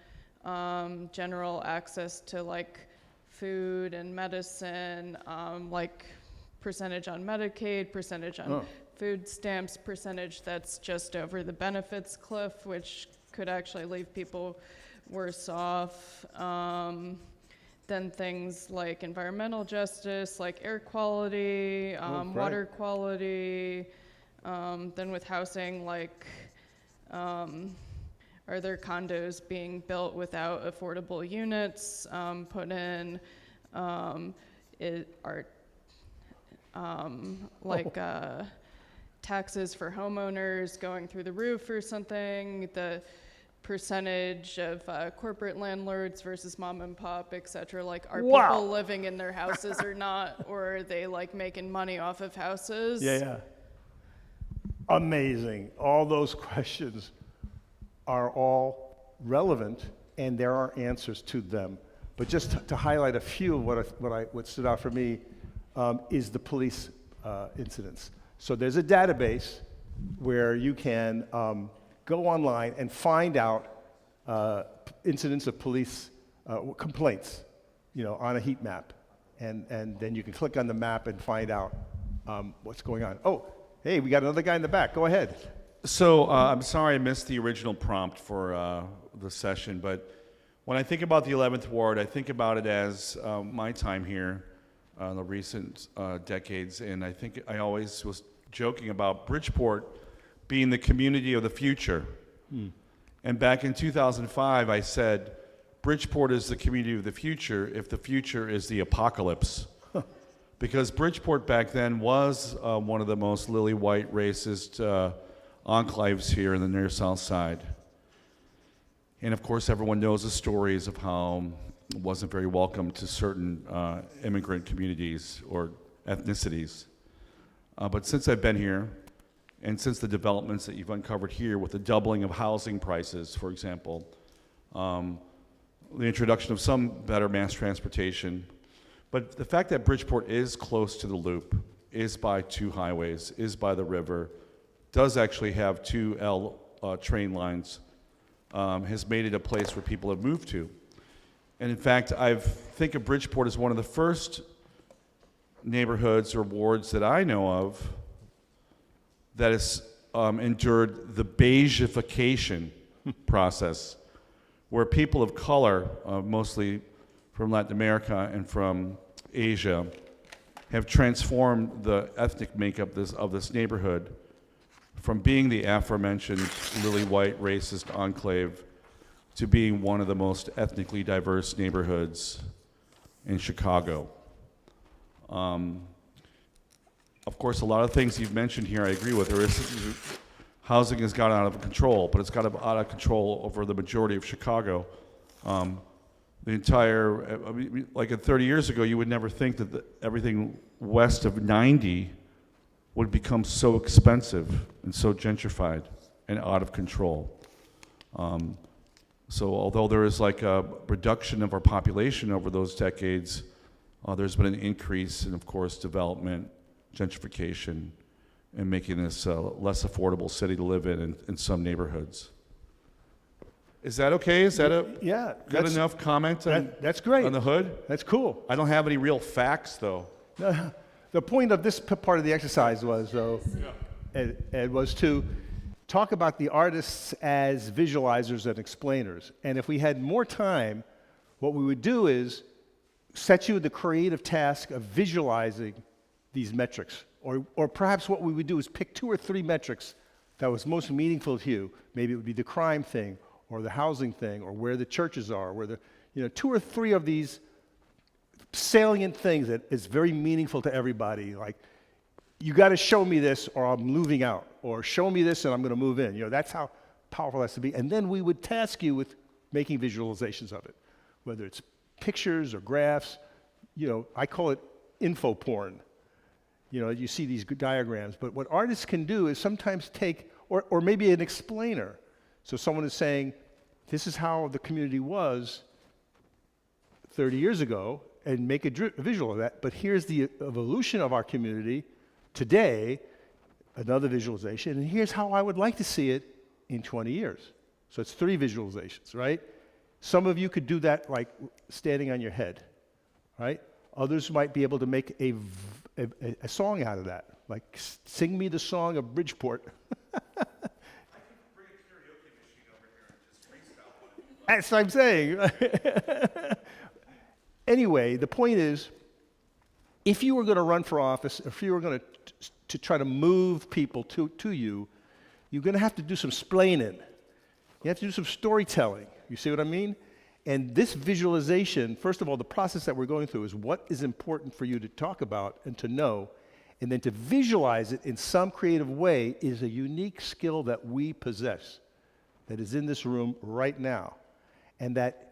General access to like food and medicine, like percentage on Medicaid, percentage on food stamps, percentage that's just over the benefits cliff, which could actually leave people worse off. Then things like environmental justice, like air quality, water quality. Then with housing, like are there condos being built without affordable units put in? Taxes for homeowners going through the roof or something? The percentage of corporate landlords versus mom and pop, et cetera. Like, are people living in their houses or not? Or are they like making money off of houses? Yeah. Amazing. All those questions are all relevant, and there are answers to them. But just to highlight a few of what stood out for me is the police incidents. So there's a database where you can go online and find out incidents of police complaints, on a heat map, and then you can click on the map and find out what's going on. Oh, hey, we got another guy in the back. Go ahead. So I'm sorry I missed the original prompt for the session, but when I think about the 11th Ward, I think about it as my time here in the recent decades, and I think I always was joking about Bridgeport being the community of the future. And back in 2005, I said, Bridgeport is the community of the future if the future is the apocalypse. Because Bridgeport back then was one of the most lily-white racist enclaves here in the near South Side. And of course, everyone knows the stories of how wasn't very welcome to certain immigrant communities or ethnicities. But since I've been here, and since the developments that you've uncovered here with the doubling of housing prices, for example, the introduction of some better mass transportation, but the fact that Bridgeport is close to the loop, is by 2 highways, is by the river, does actually have 2 train lines, has made it a place where people have moved to. And in fact, I think of Bridgeport as one of the first neighborhoods or wards that I know of that has endured the beigeification process, where people of color, mostly from Latin America and from Asia, have transformed the ethnic makeup of this neighborhood from being the aforementioned lily white racist enclave to being one of the most ethnically diverse neighborhoods in Chicago. Of course, a lot of things you've mentioned here I agree with. Housing has gotten out of control, but it's got out of control over the majority of Chicago. The entire, like 30 years ago, you would never think that everything west of 90 would become so expensive and so gentrified and out of control. So although there is like a reduction of our population over those decades, there's been an increase in, of course, development, gentrification, and making this a less affordable city to live in some neighborhoods. Is that okay? Is that a good enough comment that's great. on the hood? That's cool. I don't have any real facts, though. The point of this part of the exercise was, though, Ed, was to talk about the artists as visualizers and explainers. And if we had more time, what we would do is set you the creative task of visualizing these metrics. Or perhaps what we would do is pick 2 or 3 metrics that was most meaningful to you. Maybe it would be the crime thing, or the housing thing, or where the churches are, where 2 or 3 of these salient things that is very meaningful to everybody. Like, you got to show me this or I'm moving out, or show me this and I'm going to move in. That's how powerful it has to be. And then we would task you with making visualizations of it, whether it's pictures or graphs. I call it info porn. You see these diagrams, but what artists can do is sometimes take, or maybe an explainer. So someone is saying, this is how the community was 30 years ago, and make a visual of that, but here's the evolution of our community today, another visualization, and here's how I would like to see it in 20 years. So it's 3 visualizations, right? Some of you could do that like standing on your head, right? Others might be able to make a song out of that, like sing me the song of Bridgeport. That's what I'm saying. Anyway, the point is, if you were going to run for office, if you were going to try to move people to you, you're going to have to do some splaining. You have to do some storytelling. You see what I mean? And this visualization, first of all, the process that we're going through is what is important for you to talk about and to know, and then to visualize it in some creative way is a unique skill that we possess, that is in this room right now. And that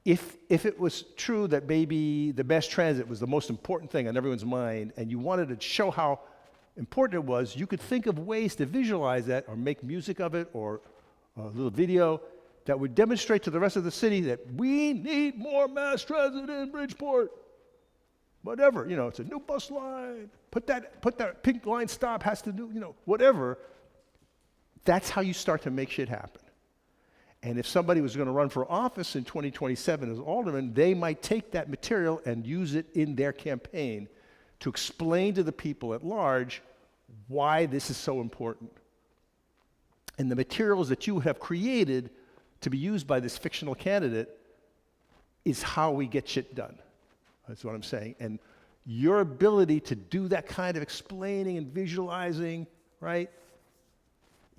if it was true that maybe the mass transit was the most important thing on everyone's mind, and you wanted to show how important it was, you could think of ways to visualize that or make music of it or a little video that would demonstrate to the rest of the city that we need more mass transit in Bridgeport. Whatever, it's a new bus line. Put that pink line stop has to do, whatever. That's how you start to make shit happen. And if somebody was going to run for office in 2027 as alderman, they might take that material and use it in their campaign to explain to the people at large why this is so important. And the materials that you have created to be used by this fictional candidate is how we get shit done. That's what I'm saying. And your ability to do that kind of explaining and visualizing, right?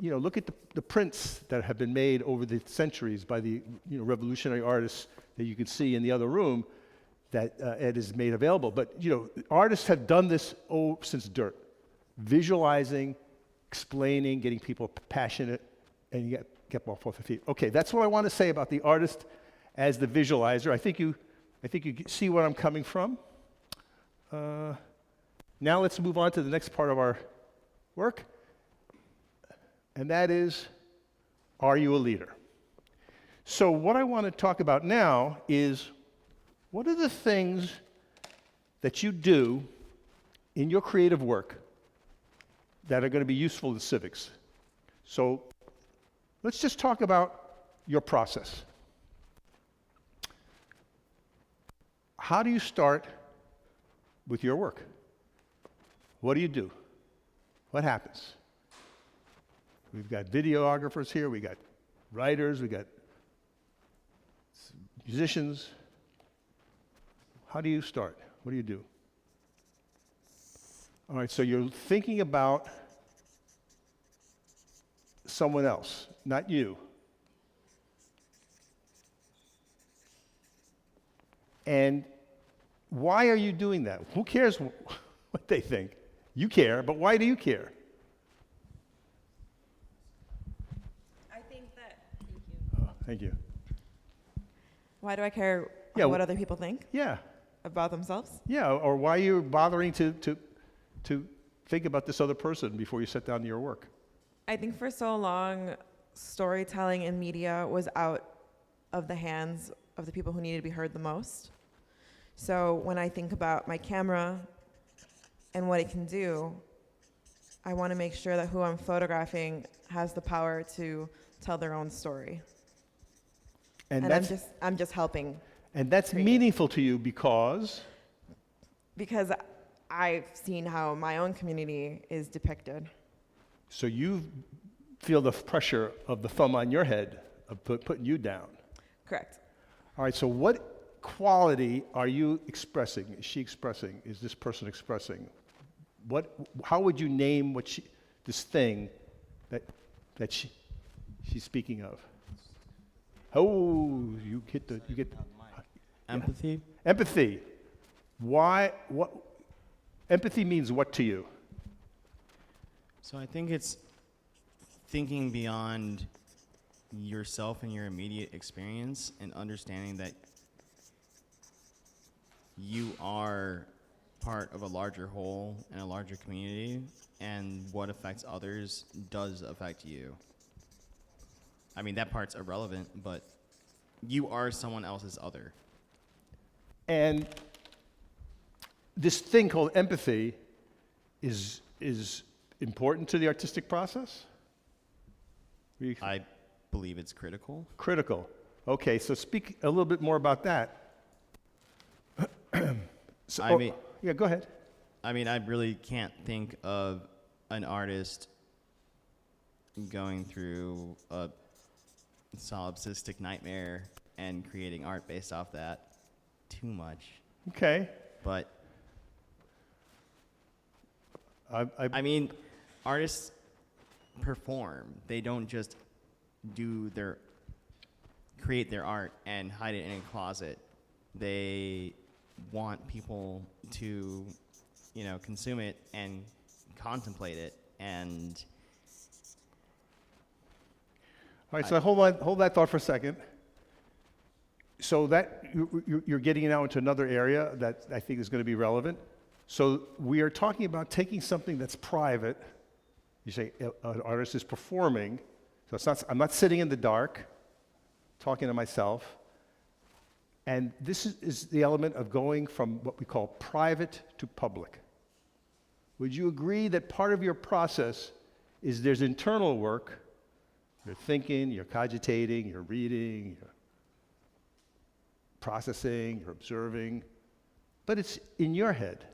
Look at the prints that have been made over the centuries by the revolutionary artists that you can see in the other room that Ed has made available. But artists have done this since dirt, visualizing, explaining, getting people passionate, and you get off their feet. Okay, that's what I want to say about the artist as the visualizer. I think you I think you see where I'm coming from. Now let's move on to the next part of our work, and that is, are you a leader? So what I want to talk about now is, what are the things that you do in your creative work that are going to be useful to civics? So let's just talk about your process. How do you start with your work? What do you do? What happens? We've got videographers here, we got writers, we got musicians. How do you start? What do you do? All right, so you're thinking about someone else, not you. And why are you doing that? Who cares what they think? You care, but why do you care? I think that. Thank you. Why do I care Yeah, what other people think Yeah, about themselves? yeah, or why are you bothering to think about this other person before you sit down to your work? I think for so long, storytelling in media was out of the hands of the people who needed to be heard the most. So when I think about my camera and what it can do, I want to make sure that who I'm photographing has the power to tell their own story. And I'm just helping. And that's create. meaningful to you because Because I've seen how my own community is depicted. so you feel the pressure of the thumb on your head of putting you down. Correct. All right, so what quality are you expressing? Is she expressing? Is this person expressing? How would you name this thing that she's speaking of? Oh, you get Empathy? empathy. Why? What? Empathy means what to you? So I think it's thinking beyond yourself and your immediate experience and understanding that you are part of a larger whole and a larger community, and what affects others does affect you. I mean, that part's irrelevant, but you are someone else's other. And this thing called empathy is important to the artistic process? I believe it's critical. Critical. Okay, so speak a little bit more about that. Yeah, go ahead. I mean, I really can't think of an artist going through a solipsistic nightmare and creating art based off that too much. Okay. But I mean, artists perform. They don't just create their art and hide it in a closet. They want people to, consume it and contemplate it. And all right, so hold that thought for a second. So that you're getting now into another area that I think is going to be relevant. So we are talking about taking something that's private. You say an artist is performing, so I'm not sitting in the dark, talking to myself. And this is the element of going from what we call private to public. Would you agree that part of your process is there's internal work? You're thinking, you're cogitating, you're reading, you're processing, you're observing, but it's in your head.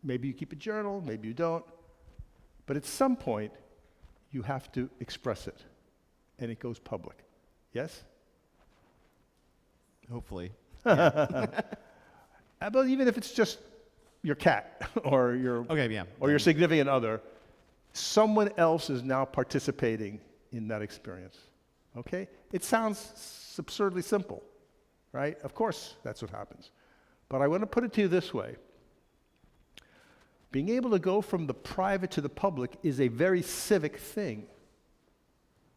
Maybe you keep a journal, maybe you don't, but at some point, you have to express it, and it goes public. Yes? hopefully. But even if it's just your cat or your your significant other, someone else is now participating in that experience. Okay? It sounds absurdly simple, right? Of course, that's what happens. But I want to put it to you this way. Being able to go from the private to the public is a very civic thing.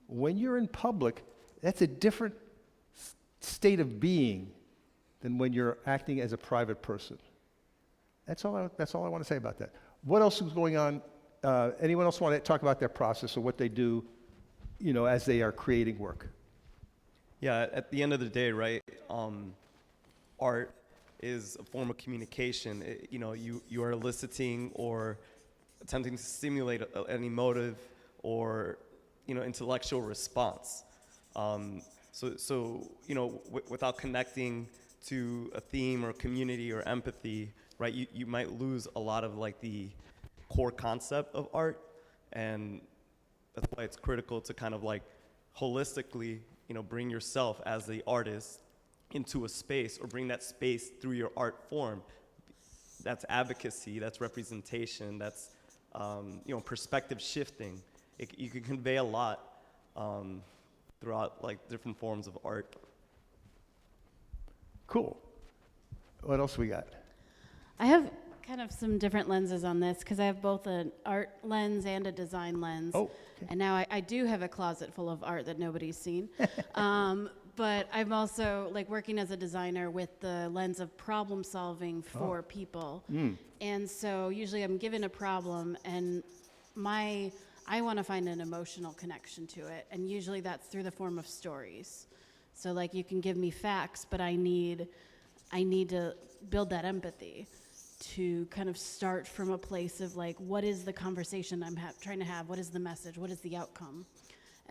When you're in public, that's a different state of being than when you're acting as a private person. That's all I want to say about that. What else is going on? Anyone else want to talk about their process or what they do, as they are creating work? Yeah, at the end of the day, right, art is a form of communication. You are eliciting or attempting to stimulate an emotive or, intellectual response. Without connecting to a theme or community or empathy, right, you might lose a lot of like the core concept of art, and that's why it's critical to kind of like holistically, bring yourself as the artist into a space, or bring that space through your art form. That's advocacy, that's representation, that's perspective shifting. You can convey a lot throughout like different forms of art. Cool. What else we got? I have kind of some different lenses on this because I have both an art lens and a design lens. Oh, okay. And now I do have a closet full of art that nobody's seen. But I'm also like working as a designer with the lens of problem solving for people. And so usually I'm given a problem and I want to find an emotional connection to it. And usually that's through the form of stories. So like you can give me facts, but I need to build that empathy to kind of start from a place of like, what is the conversation I'm trying to have? What is the message? What is the outcome?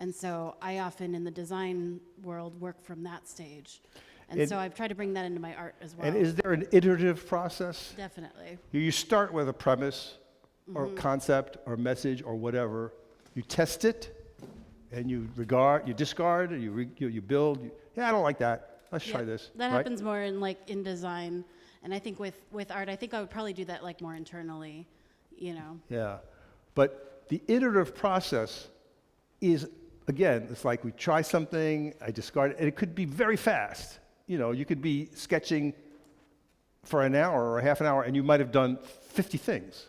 And so I often in the design world work from that stage. And so I've tried to bring that into my art as well. And is there an iterative process? Definitely. You start with a premise or concept or message or whatever. You test it, and you discard, you build. Yeah, I don't like that. Let's try this. That right? happens more in design. And I think with art, I think I would probably do that like more internally, Yeah. But the iterative process is, again, it's like we try something, I discard it, and it could be very fast. You could be sketching for an hour or a half an hour, and you might have done 50 things.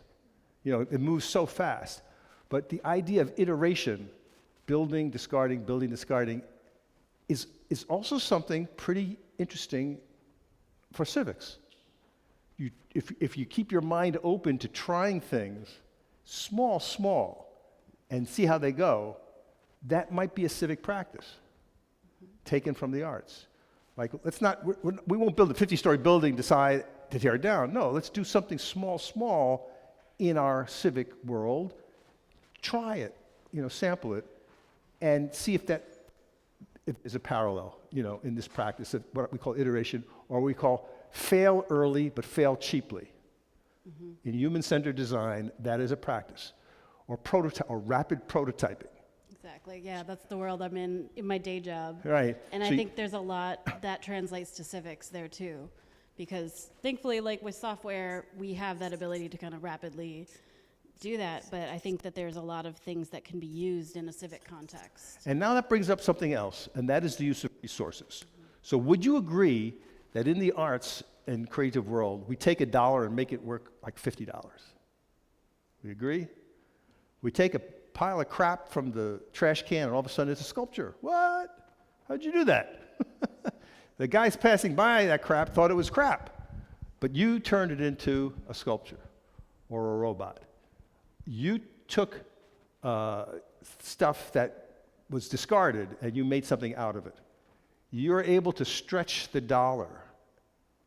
It moves so fast. But the idea of iteration, building, discarding, is also something pretty interesting for civics. If you keep your mind open to trying things, small, and see how they go, that might be a civic practice taken from the arts. Like, we won't build a 50-story building, decide to tear it down. No, let's do something small in our civic world. Try it, sample it, and see if is a parallel, in this practice of what we call iteration, or we call fail early but fail cheaply. In human-centered design, that is a practice. Or rapid prototyping. Exactly. Yeah, that's the world I'm in my day job. Right. And I think there's a lot that translates to civics there too, because thankfully, like with software, we have that ability to kind of rapidly do that. But I think that there's a lot of things that can be used in a civic context. And now that brings up something else, and that is the use of resources. So would you agree that in the arts and creative world, we take $1 and make it work like $50? We agree? We take a pile of crap from the trash can and all of a sudden it's a sculpture. What? How'd you do that? The guys passing by that crap thought it was crap, but you turned it into a sculpture or a robot. You took stuff that was discarded and you made something out of it. You're able to stretch the dollar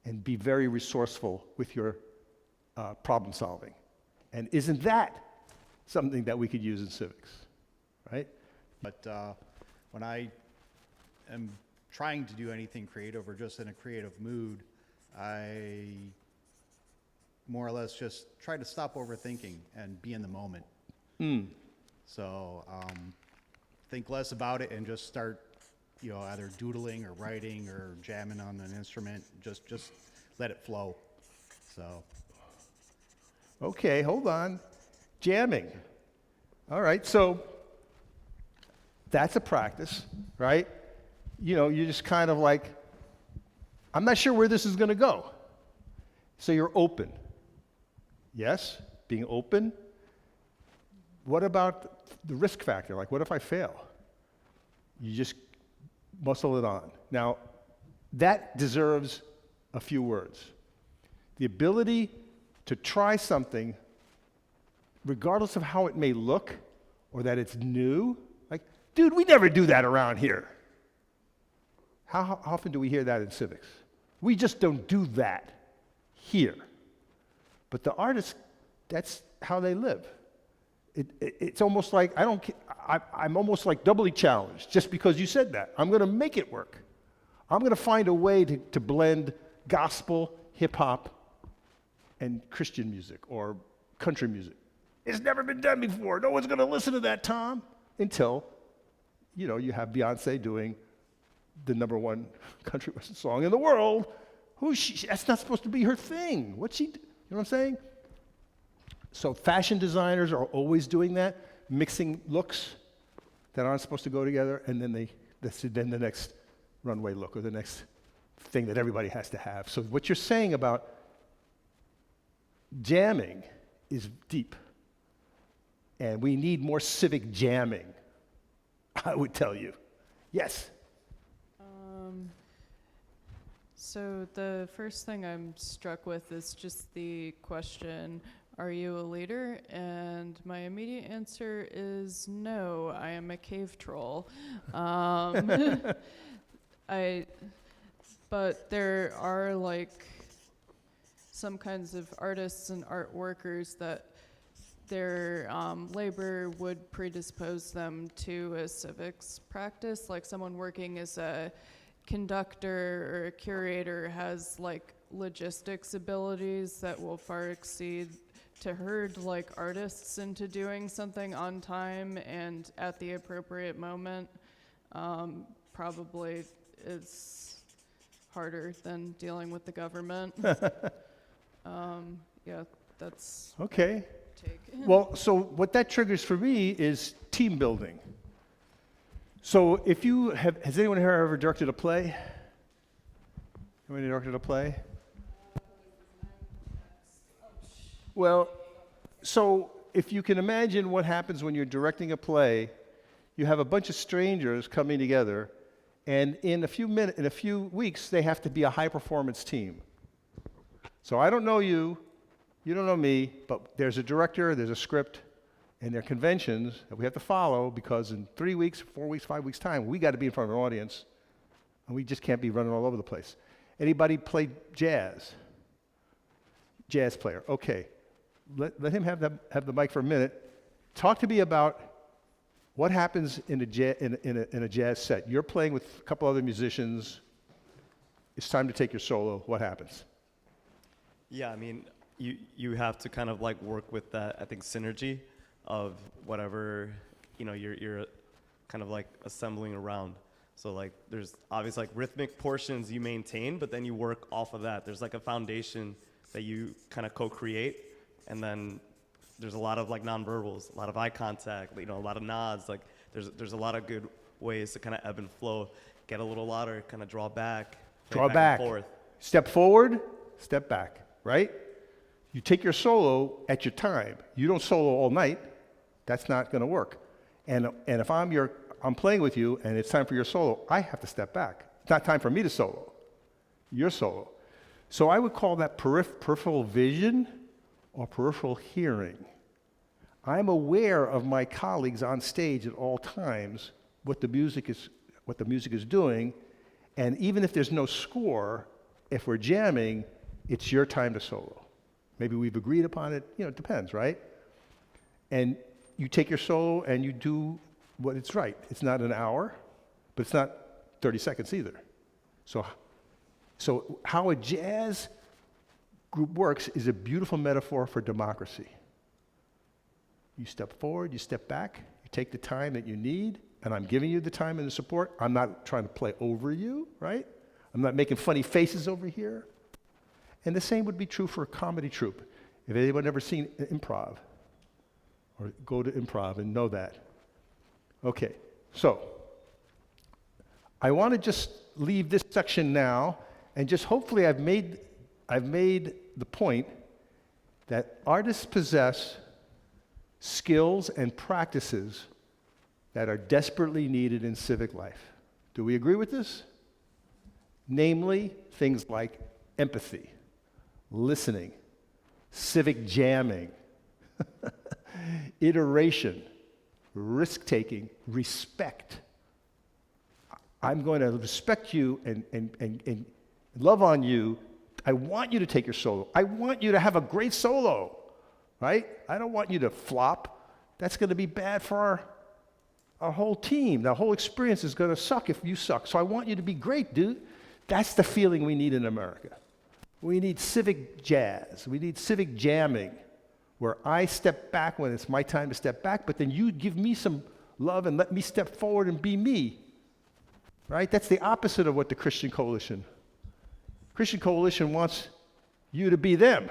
and be very resourceful with your problem solving. And isn't that something that we could use in civics, right? But when I am trying to do anything creative or just in a creative mood, I more or less just try to stop overthinking and be in the moment. So think less about it and just start, either doodling or writing or jamming on an instrument. Just let it flow. So. Okay, hold on. Jamming. All right, so that's a practice, right? You're just kind of like, I'm not sure where this is going to go. So you're open. Yes, being open. What about the risk factor? Like, what if I fail? You just muscle it on. Now, that deserves a few words. The ability to try something, regardless of how it may look or that it's new. Like, dude, we never do that around here. How often do we hear that in civics? We just don't do that here. But the artists, that's how they live. It's almost like, I'm almost like doubly challenged just because you said that. I'm going to make it work. I'm going to find a way to blend gospel, hip hop, and Christian music or country music. It's never been done before. No one's going to listen to that, Tom, until, you have Beyonce doing the #1 country western song in the world. Who's she? That's not supposed to be her thing. What's she? You know what I'm saying? So fashion designers are always doing that, mixing looks that aren't supposed to go together, and then then the next runway look or the next thing that everybody has to have. So what you're saying about jamming is deep, and we need more civic jamming, I would tell you. Yes? So the first thing I'm struck with is just the question, are you a leader? And my immediate answer is no, I am a cave troll. But there are like some kinds of artists and art workers that their labor would predispose them to a civics practice, like someone working as a conductor or a curator has like logistics abilities that will far exceed to herd like artists into doing something on time and at the appropriate moment. Probably is harder than dealing with the government. Yeah, that's Okay. take. Well, so what that triggers for me is team building. So if you has anyone here ever directed a play? Anybody directed a play? Well, so if you can imagine what happens when you're directing a play, you have a bunch of strangers coming together, and in a few weeks, they have to be a high-performance team. So I don't know you, you don't know me, but there's a director, there's a script, and there are conventions that we have to follow because in 3 weeks, 4 weeks, 5 weeks' time, we got to be in front of an audience, and we just can't be running all over the place. Anybody play jazz? Jazz player, okay. Let him have the mic for a minute. Talk to me about what happens in a jazz set. You're playing with a couple other musicians. It's time to take your solo. What happens? Yeah, I mean, you have to kind of like work with that, I think, synergy of whatever, you're kind of like assembling around. So like there's obviously like rhythmic portions you maintain, but then you work off of that. There's like a foundation that you kind of co-create, and then there's a lot of like nonverbals, a lot of eye contact, a lot of nods. Like there's a lot of good ways to kind of ebb and flow, get a little louder, kind of draw back, Draw back. and forth. Step forward, step back, right? You take your solo at your time. You don't solo all night. That's not going to work. And if I'm playing with you and it's time for your solo, I have to step back. It's not time for me to solo. Your solo. So I would call that peripheral vision or peripheral hearing. I'm aware of my colleagues on stage at all times, what the music is doing, and even if there's no score, if we're jamming, it's your time to solo. Maybe we've agreed upon it, it depends, right? And you take your solo and you do what it's right. It's not an hour, but it's not 30 seconds either. So how a jazz group works is a beautiful metaphor for democracy. You step forward, you step back, you take the time that you need, and I'm giving you the time and the support. I'm not trying to play over you, right? I'm not making funny faces over here. And the same would be true for a comedy troupe. If anyone ever seen improv, or go to improv and know that. Okay, so I want to just leave this section now, and just hopefully I've made the point that artists possess skills and practices that are desperately needed in civic life. Do we agree with this? Namely, things like empathy, listening, civic jamming, iteration, risk-taking, respect. I'm going to respect you and love on you. I want you to take your solo. I want you to have a great solo, right? I don't want you to flop. That's going to be bad for our whole team. The whole experience is going to suck if you suck. So I want you to be great, dude. That's the feeling we need in America. We need civic jazz. We need civic jamming, where I step back when it's my time to step back, but then you give me some love and let me step forward and be me. Right? That's the opposite of what the Christian Coalition. Christian Coalition wants you to be them.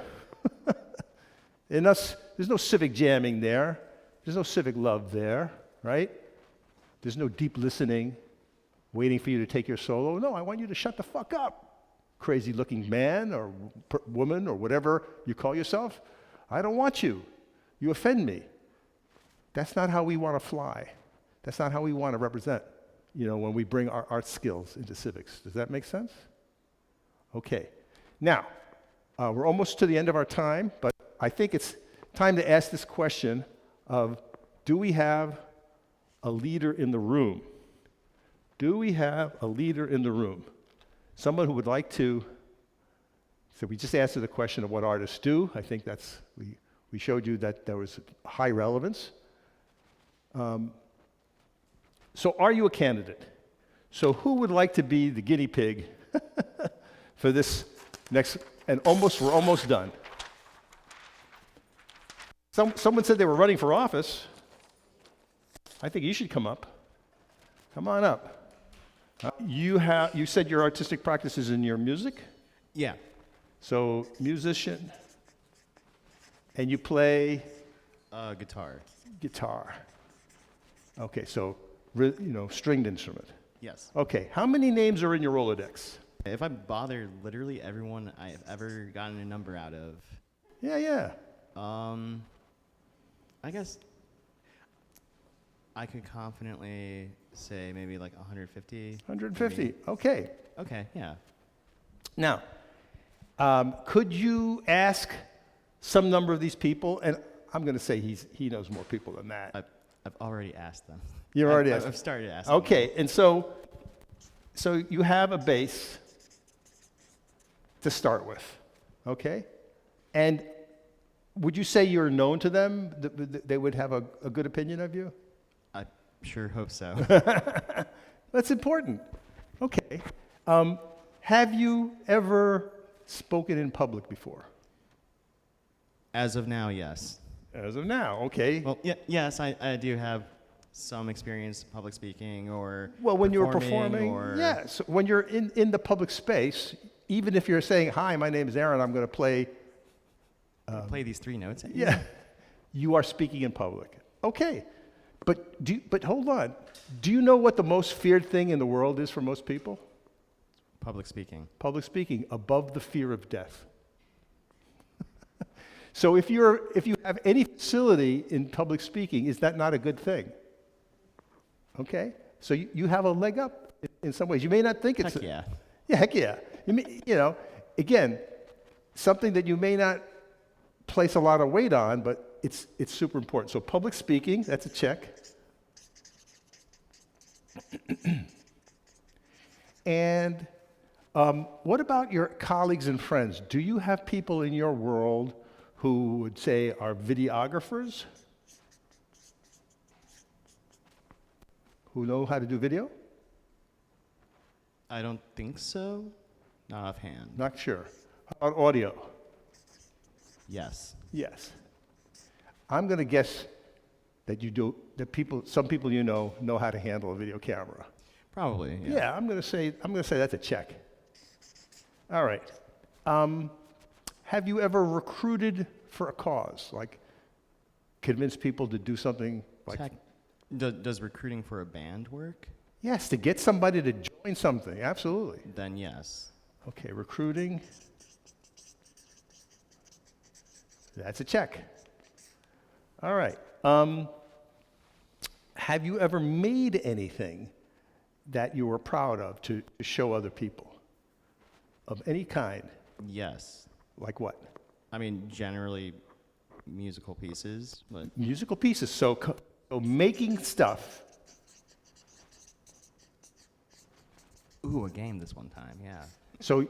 In us, there's no civic jamming there. There's no civic love there, right? There's no deep listening, waiting for you to take your solo. No, I want you to shut the fuck up, crazy-looking man or woman or whatever you call yourself. I don't want you. You offend me. That's not how we want to fly. That's not how we want to represent, when we bring our art skills into civics. Does that make sense? Okay. Now, we're almost to the end of our time, but I think it's time to ask this question of, do we have a leader in the room? Do we have a leader in the room? Someone who would like to, so we just answered the question of what artists do. I think we showed you that there was high relevance. So are you a candidate? So who would like to be the guinea pig for this next, and we're almost done. Someone said they were running for office. I think you should come up. Come on up. You said your artistic practice is in your music? Yeah. So musician, and you play? Guitar. Guitar. Okay, so stringed instrument. Yes. Okay, how many names are in your Rolodex? If I bother literally everyone I've ever gotten a number out of. Yeah. I guess I could confidently say maybe like 150. 150, maybe. okay. Okay, yeah. Now, could you ask some number of these people? And I'm going to say he knows more people than that. I've already asked them. You've already asked? I've started asking Okay, them. and so you have a base to start with, okay? And would you say you're known to them? They would have a good opinion of you? I sure hope so. That's important. Okay. Have you ever spoken in public before? As of now, yes. As of now, okay. Well, yes, I do have some experience public speaking or Well, when you were performing performing, or yes. When you're in the public space, even if you're saying, "Hi, my name is Aaron, I'm going to play," play these three notes. yeah, you are speaking in public. Okay, but hold on. Do you know what the most feared thing in the world is for most people? Public speaking. Public speaking, above the fear of death. So if you have any facility in public speaking, is that not a good thing? Okay, so you have a leg up in some ways. You may not think it's Heck yeah. Yeah, heck yeah. Again, something that you may not place a lot of weight on, but it's super important. So public speaking, that's a check. And what about your colleagues and friends? Do you have people in your world who would say are videographers? Who know how to do video? I don't think so. Not offhand. Not sure. How about audio? Yes. Yes. I'm going to guess that you do. That some people know how to handle a video camera. Probably. Yeah. Yeah, I'm going to say that's a check. All right. Have you ever recruited for a cause, like convince people to do something like? Does recruiting for a band work? Yes, to get somebody to join something. Absolutely. Then yes. Okay, recruiting. That's a check. All right. Have you ever made anything that you were proud of to show other people of any kind? Yes. Like what? I mean, generally musical pieces, but Musical pieces. So making stuff. ooh, a game this one time, yeah. So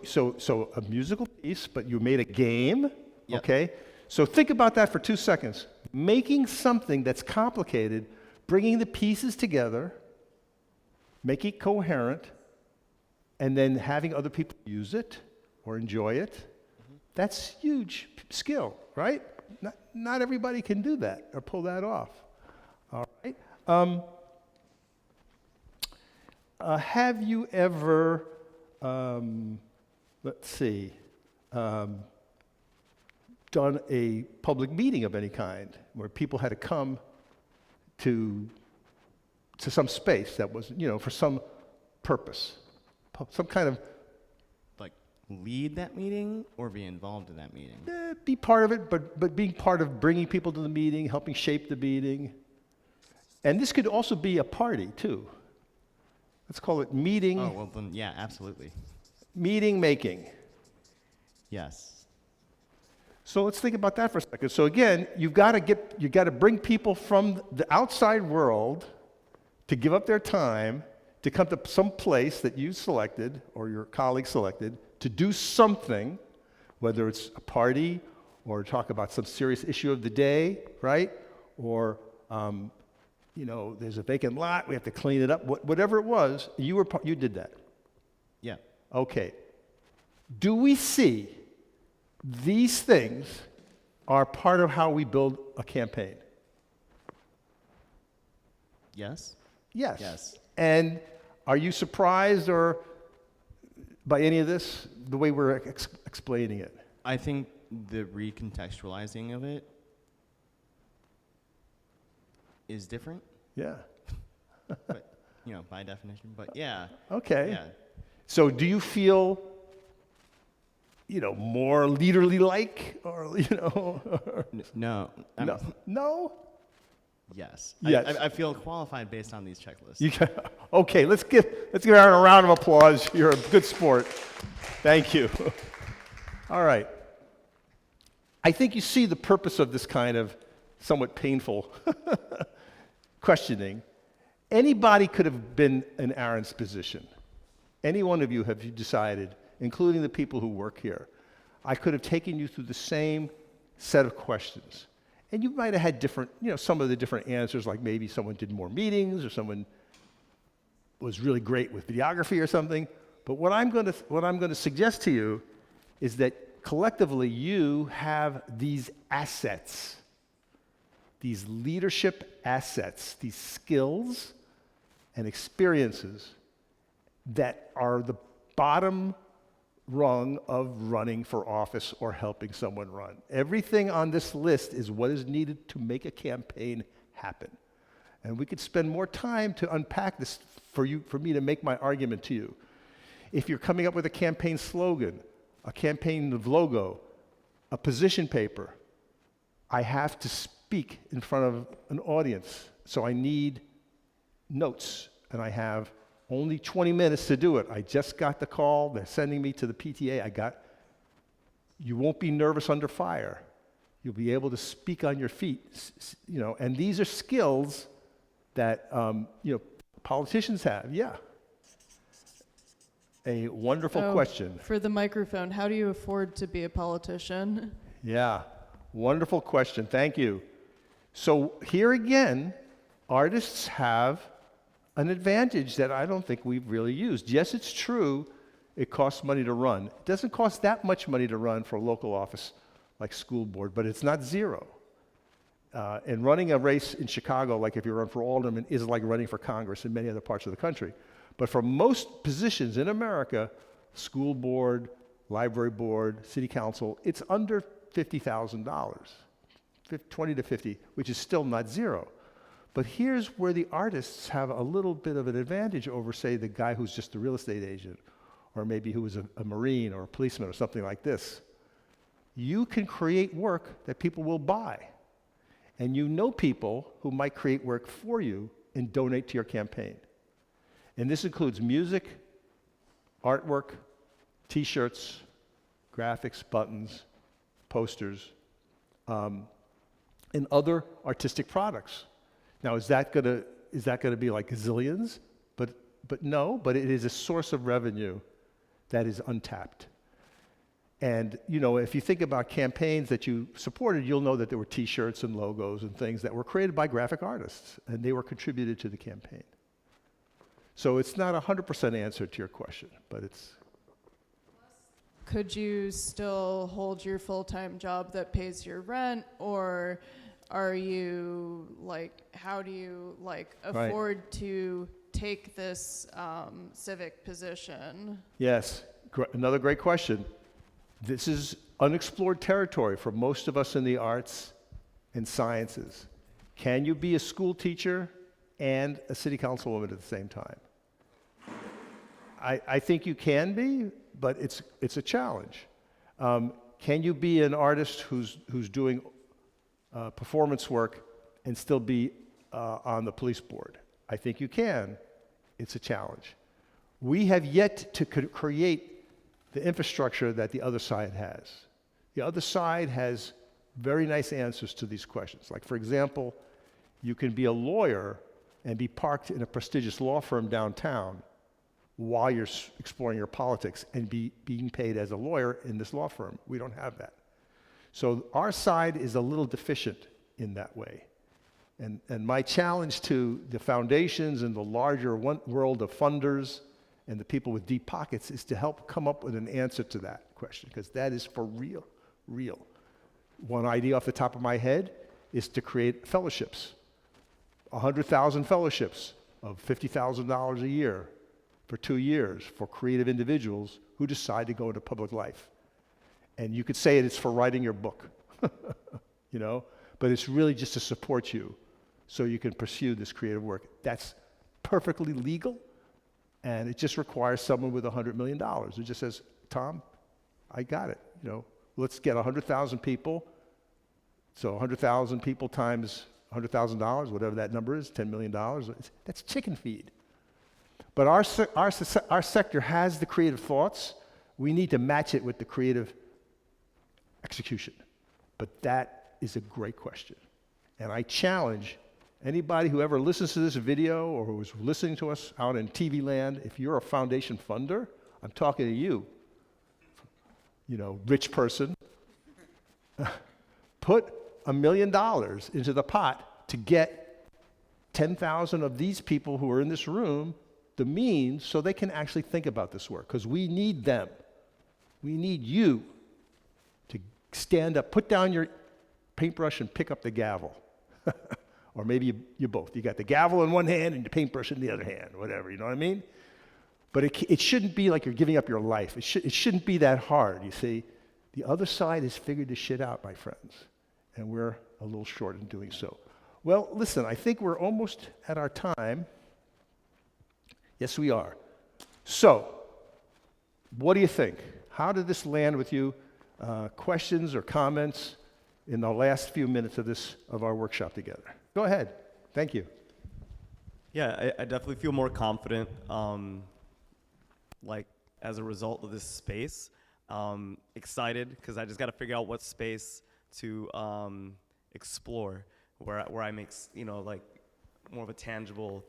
a musical piece, but you made a game, Yep. okay? So think about that for 2 seconds. Making something that's complicated, bringing the pieces together, make it coherent, and then having other people use it or enjoy it. That's huge skill, right? Not everybody can do that or pull that off. All right. Have you ever, let's see, done a public meeting of any kind where people had to come to some space that was, for some purpose, some kind of Like lead that meeting or be involved in that meeting? be part of it, but being part of bringing people to the meeting, helping shape the meeting. And this could also be a party, too. Let's call it meeting, Oh, well then, yeah, absolutely. meeting making. Yes. So let's think about that for a second. So again, you got to bring people from the outside world to give up their time to come to some place that you selected or your colleague selected to do something, whether it's a party or talk about some serious issue of the day, right? Or there's a vacant lot, we have to clean it up. Whatever it was, you did that. Yeah. Okay. Do we see these things are part of how we build a campaign? Yes. Yes. Yes. And are you surprised or by any of this, the way we're explaining it? I think the recontextualizing of it is different, Yeah. but by definition. But yeah. Okay. Yeah. So do you feel, more leaderly-like or, No. no? No? Yes. Yes. I feel qualified based on these checklists. Okay, let's give Aaron a round of applause. You're a good sport. Thank you. All right. I think you see the purpose of this kind of somewhat painful questioning. Anybody could have been in Aaron's position. Any one of you have you decided, including the people who work here. I could have taken you through the same set of questions. And you might have had different, some of the different answers, like maybe someone did more meetings or someone was really great with videography or something. But what I'm going to suggest to you is that collectively you have these assets, these leadership assets, these skills and experiences that are the bottom rung of running for office or helping someone run. Everything on this list is what is needed to make a campaign happen. And we could spend more time to unpack this for me to make my argument to you. If you're coming up with a campaign slogan, a campaign logo, a position paper, I have to speak in front of an audience. So I need notes, and I have only 20 minutes to do it. I just got the call. They're sending me to the PTA. You won't be nervous under fire. You'll be able to speak on your feet, and these are skills that, politicians have. Yeah. A wonderful question. For the microphone, how do you afford to be a politician? Yeah, wonderful question. Thank you. So here again, artists have an advantage that I don't think we've really used. Yes, it's true, it costs money to run. It doesn't cost that much money to run for a local office like school board, but it's not zero. And running a race in Chicago, like if you run for alderman, is like running for Congress in many other parts of the country. But for most positions in America, school board, library board, city council, it's under $50,000, 20 to 50, which is still not zero. But here's where the artists have a little bit of an advantage over, say, the guy who's just a real estate agent, or maybe who was a Marine or a policeman or something like this. You can create work that people will buy. And you know people who might create work for you and donate to your campaign. And this includes music, artwork, t-shirts, graphics, buttons, posters, and other artistic products. Now, is that gonna be like gazillions? But no, but it is a source of revenue that is untapped. And you know, if you think about campaigns that you supported, you'll know that there were T-shirts and logos and things that were created by graphic artists, and they were contributed to the campaign. So it's not a 100% answer to your question, but it's. Could you still hold your full-time job that pays your rent, or are you like, how do you like afford to take this civic position? Yes, another great question. This is unexplored territory for most of us in the arts and sciences. Can you be a school teacher and a city councilwoman at the same time? I think you can be, but it's a challenge. Can you be an artist who's doing performance work and still be on the police board? I think you can. It's a challenge. We have yet to create the infrastructure that the other side has. The other side has very nice answers to these questions. Like, for example, you can be a lawyer and be parked in a prestigious law firm downtown while you're exploring your politics and being paid as a lawyer in this law firm. We don't have that. So our side is a little deficient in that way. And my challenge to the foundations and the larger world of funders and the people with deep pockets is to help come up with an answer to that question, because that is for real. One idea off the top of my head is to create fellowships, 100,000 fellowships of $50,000 a year for 2 years for creative individuals who decide to go into public life. And you could say it's for writing your book, you know, but it's really just to support you so you can pursue this creative work. That's perfectly legal, and it just requires someone with $100 million who just says, Tom, I got it, you know, let's get 100,000 people. So 100,000 people times $100,000, whatever that number is, $10 million, that's chicken feed. But our sector has the creative thoughts. We need to match it with the creative execution. But that is a great question. And I challenge anybody who ever listens to this video or who is listening to us out in TV land, if you're a foundation funder, I'm talking to you, you know, rich person, put $1 million into the pot to get 10,000 of these people who are in this room the means so they can actually think about this work, because we need them. We need you to stand up, put down your paintbrush and pick up the gavel. Or maybe you both. You got the gavel in one hand and the paintbrush in the other hand, whatever, you know what I mean? But it shouldn't be like you're giving up your life. It shouldn't be that hard, you see. The other side has figured this shit out, my friends, and we're a little short in doing so. Well, listen, I think we're almost at our time. Yes, we are. So, what do you think? How did this land with you? Questions or comments in the last few minutes of our workshop together? Go ahead. Thank you. Yeah, I definitely feel more confident, like as a result of this space. Excited because I just got to figure out what space to explore, where I make like more of a tangible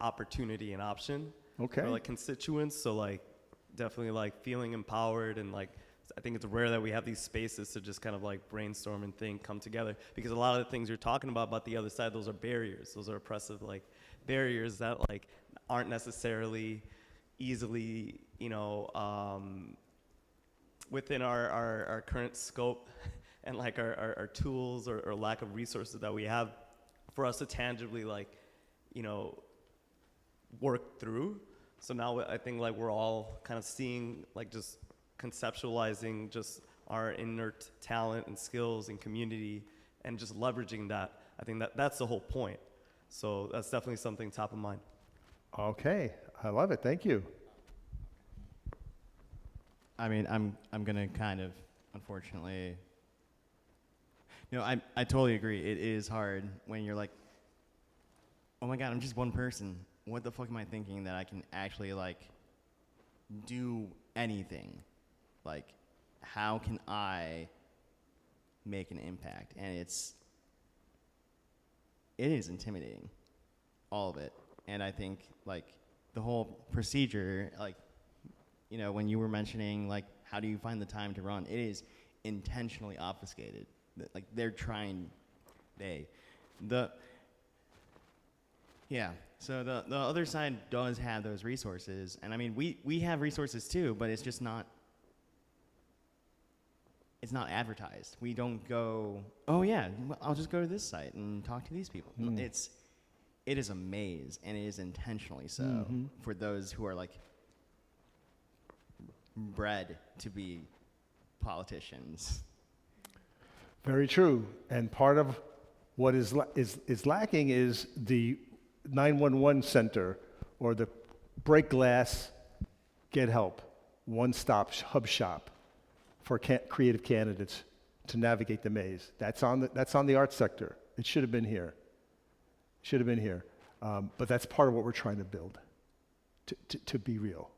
opportunity and option for like constituents. So like definitely like feeling empowered, and like I think it's rare that we have these spaces to just kind of like brainstorm and think, come together, because a lot of the things you're talking about the other side, those are barriers. Those are oppressive like barriers that like aren't necessarily easily, within our current scope and like our tools or lack of resources that we have for us to tangibly like, work through. So now I think like we're all kind of seeing, like just conceptualizing just our inert talent and skills and community and just leveraging that. I think that's the whole point. So that's definitely something top of mind. Okay, I love it. Thank you. I mean, I'm gonna kind of, unfortunately, I totally agree. It is hard when you're like, oh my God, I'm just one person. What the fuck am I thinking that I can actually like do anything? Like, how can I make an impact? And it is intimidating, all of it. And I think, like, the whole procedure, like, you know, when you were mentioning, like, how do you find the time to run, it is intentionally obfuscated. Like, they're trying, so the other side does have those resources. And I mean, we have resources too, but it's just not, it's not advertised. We don't go, oh yeah, I'll just go to this site and talk to these people. It is a maze, and it is intentionally so for those who are, like, bred to be politicians. Very true. And part of what is lacking is the 911 center, or the break glass, get help, one-stop hub shop for creative candidates to navigate the maze. That's on the arts sector. It should have been here. But that's part of what we're trying to build, to be real.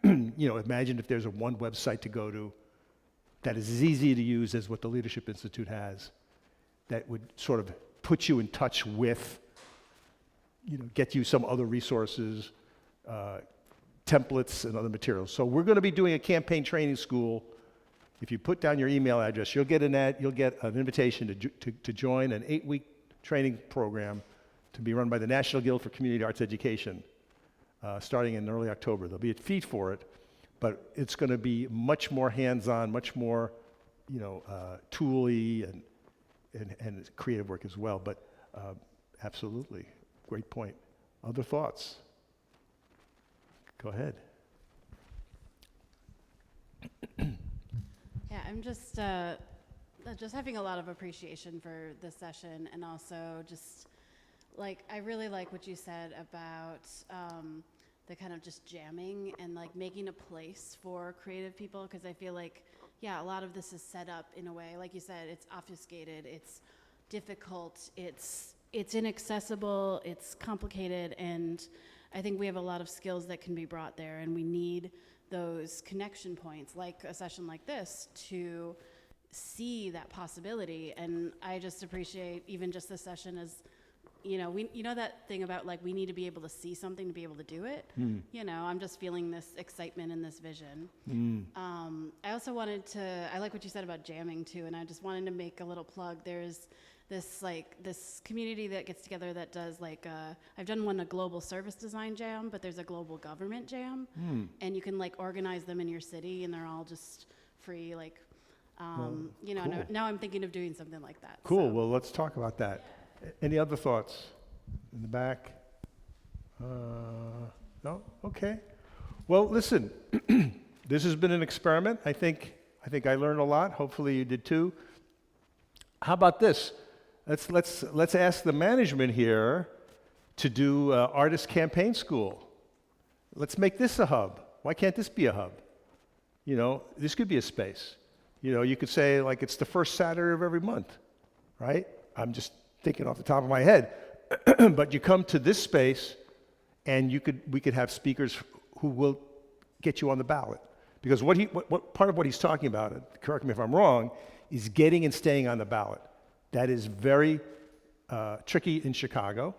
You know, imagine if there's one website to go to that is as easy to use as what the Leadership Institute has, that would sort of put you in touch with, you know, get you some other resources, templates and other materials. So we're going to be doing a campaign training school. If you put down your email address, you'll get an invitation to join an 8-week training program to be run by the National Guild for Community Arts Education, starting in early October. There'll be a fee for it, but it's going to be much more hands-on, much more, you know, tool-y and creative work as well. But absolutely, great point. Other thoughts? Go ahead. Yeah, I'm just having a lot of appreciation for this session, and also just, like, I really like what you said about the kind of just jamming and, like, making a place for creative people, because I feel like, yeah, a lot of this is set up in a way, like you said, it's obfuscated, it's difficult, it's inaccessible, it's complicated, and I think we have a lot of skills that can be brought there, and we need those connection points, like a session like this, to see that possibility. And I just appreciate even just this session as, you know that thing about, like, we need to be able to see something to be able to do it. You know, I'm just feeling this excitement and this vision. I also wanted to, I like what you said about jamming too, and I just wanted to make a little plug. There's this community that gets together that does, like, I've done a global service design jam, but there's a global government jam, and you can, like, organize them in your city, and they're all just free, like, you know, cool. now I'm thinking of doing something like that. Cool, So. well, let's talk about that. Any other thoughts? In the back? No? Okay. Well, listen, this has been an experiment. I think I learned a lot. Hopefully you did too. How about this? Let's ask the management here to do Artist Campaign School. Let's make this a hub. Why can't this be a hub? You know, this could be a space. You know, you could say, like, it's the first Saturday of every month, right? I'm just thinking off the top of my head. But you come to this space, and we could have speakers who will get you on the ballot. Because what part of what he's talking about, correct me if I'm wrong, is getting and staying on the ballot. That is very tricky in Chicago.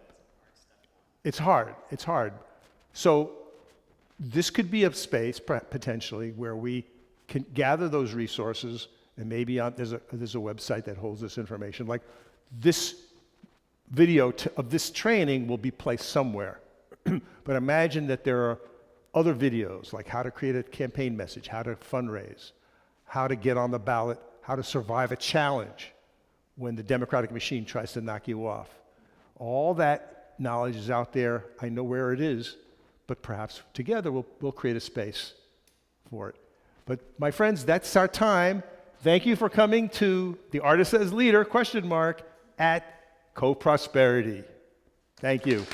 It's hard. So this could be a space, potentially, where we can gather those resources, and maybe there's a website that holds this information. Like, this video of this training will be placed somewhere. But imagine that there are other videos, like how to create a campaign message, how to fundraise, how to get on the ballot, how to survive a challenge when the Democratic machine tries to knock you off. All that knowledge is out there. I know where it is, but perhaps together we'll create a space for it. But my friends, that's our time. Thank you for coming to the Artist as Leader, ? At Co-Prosperity. Thank you.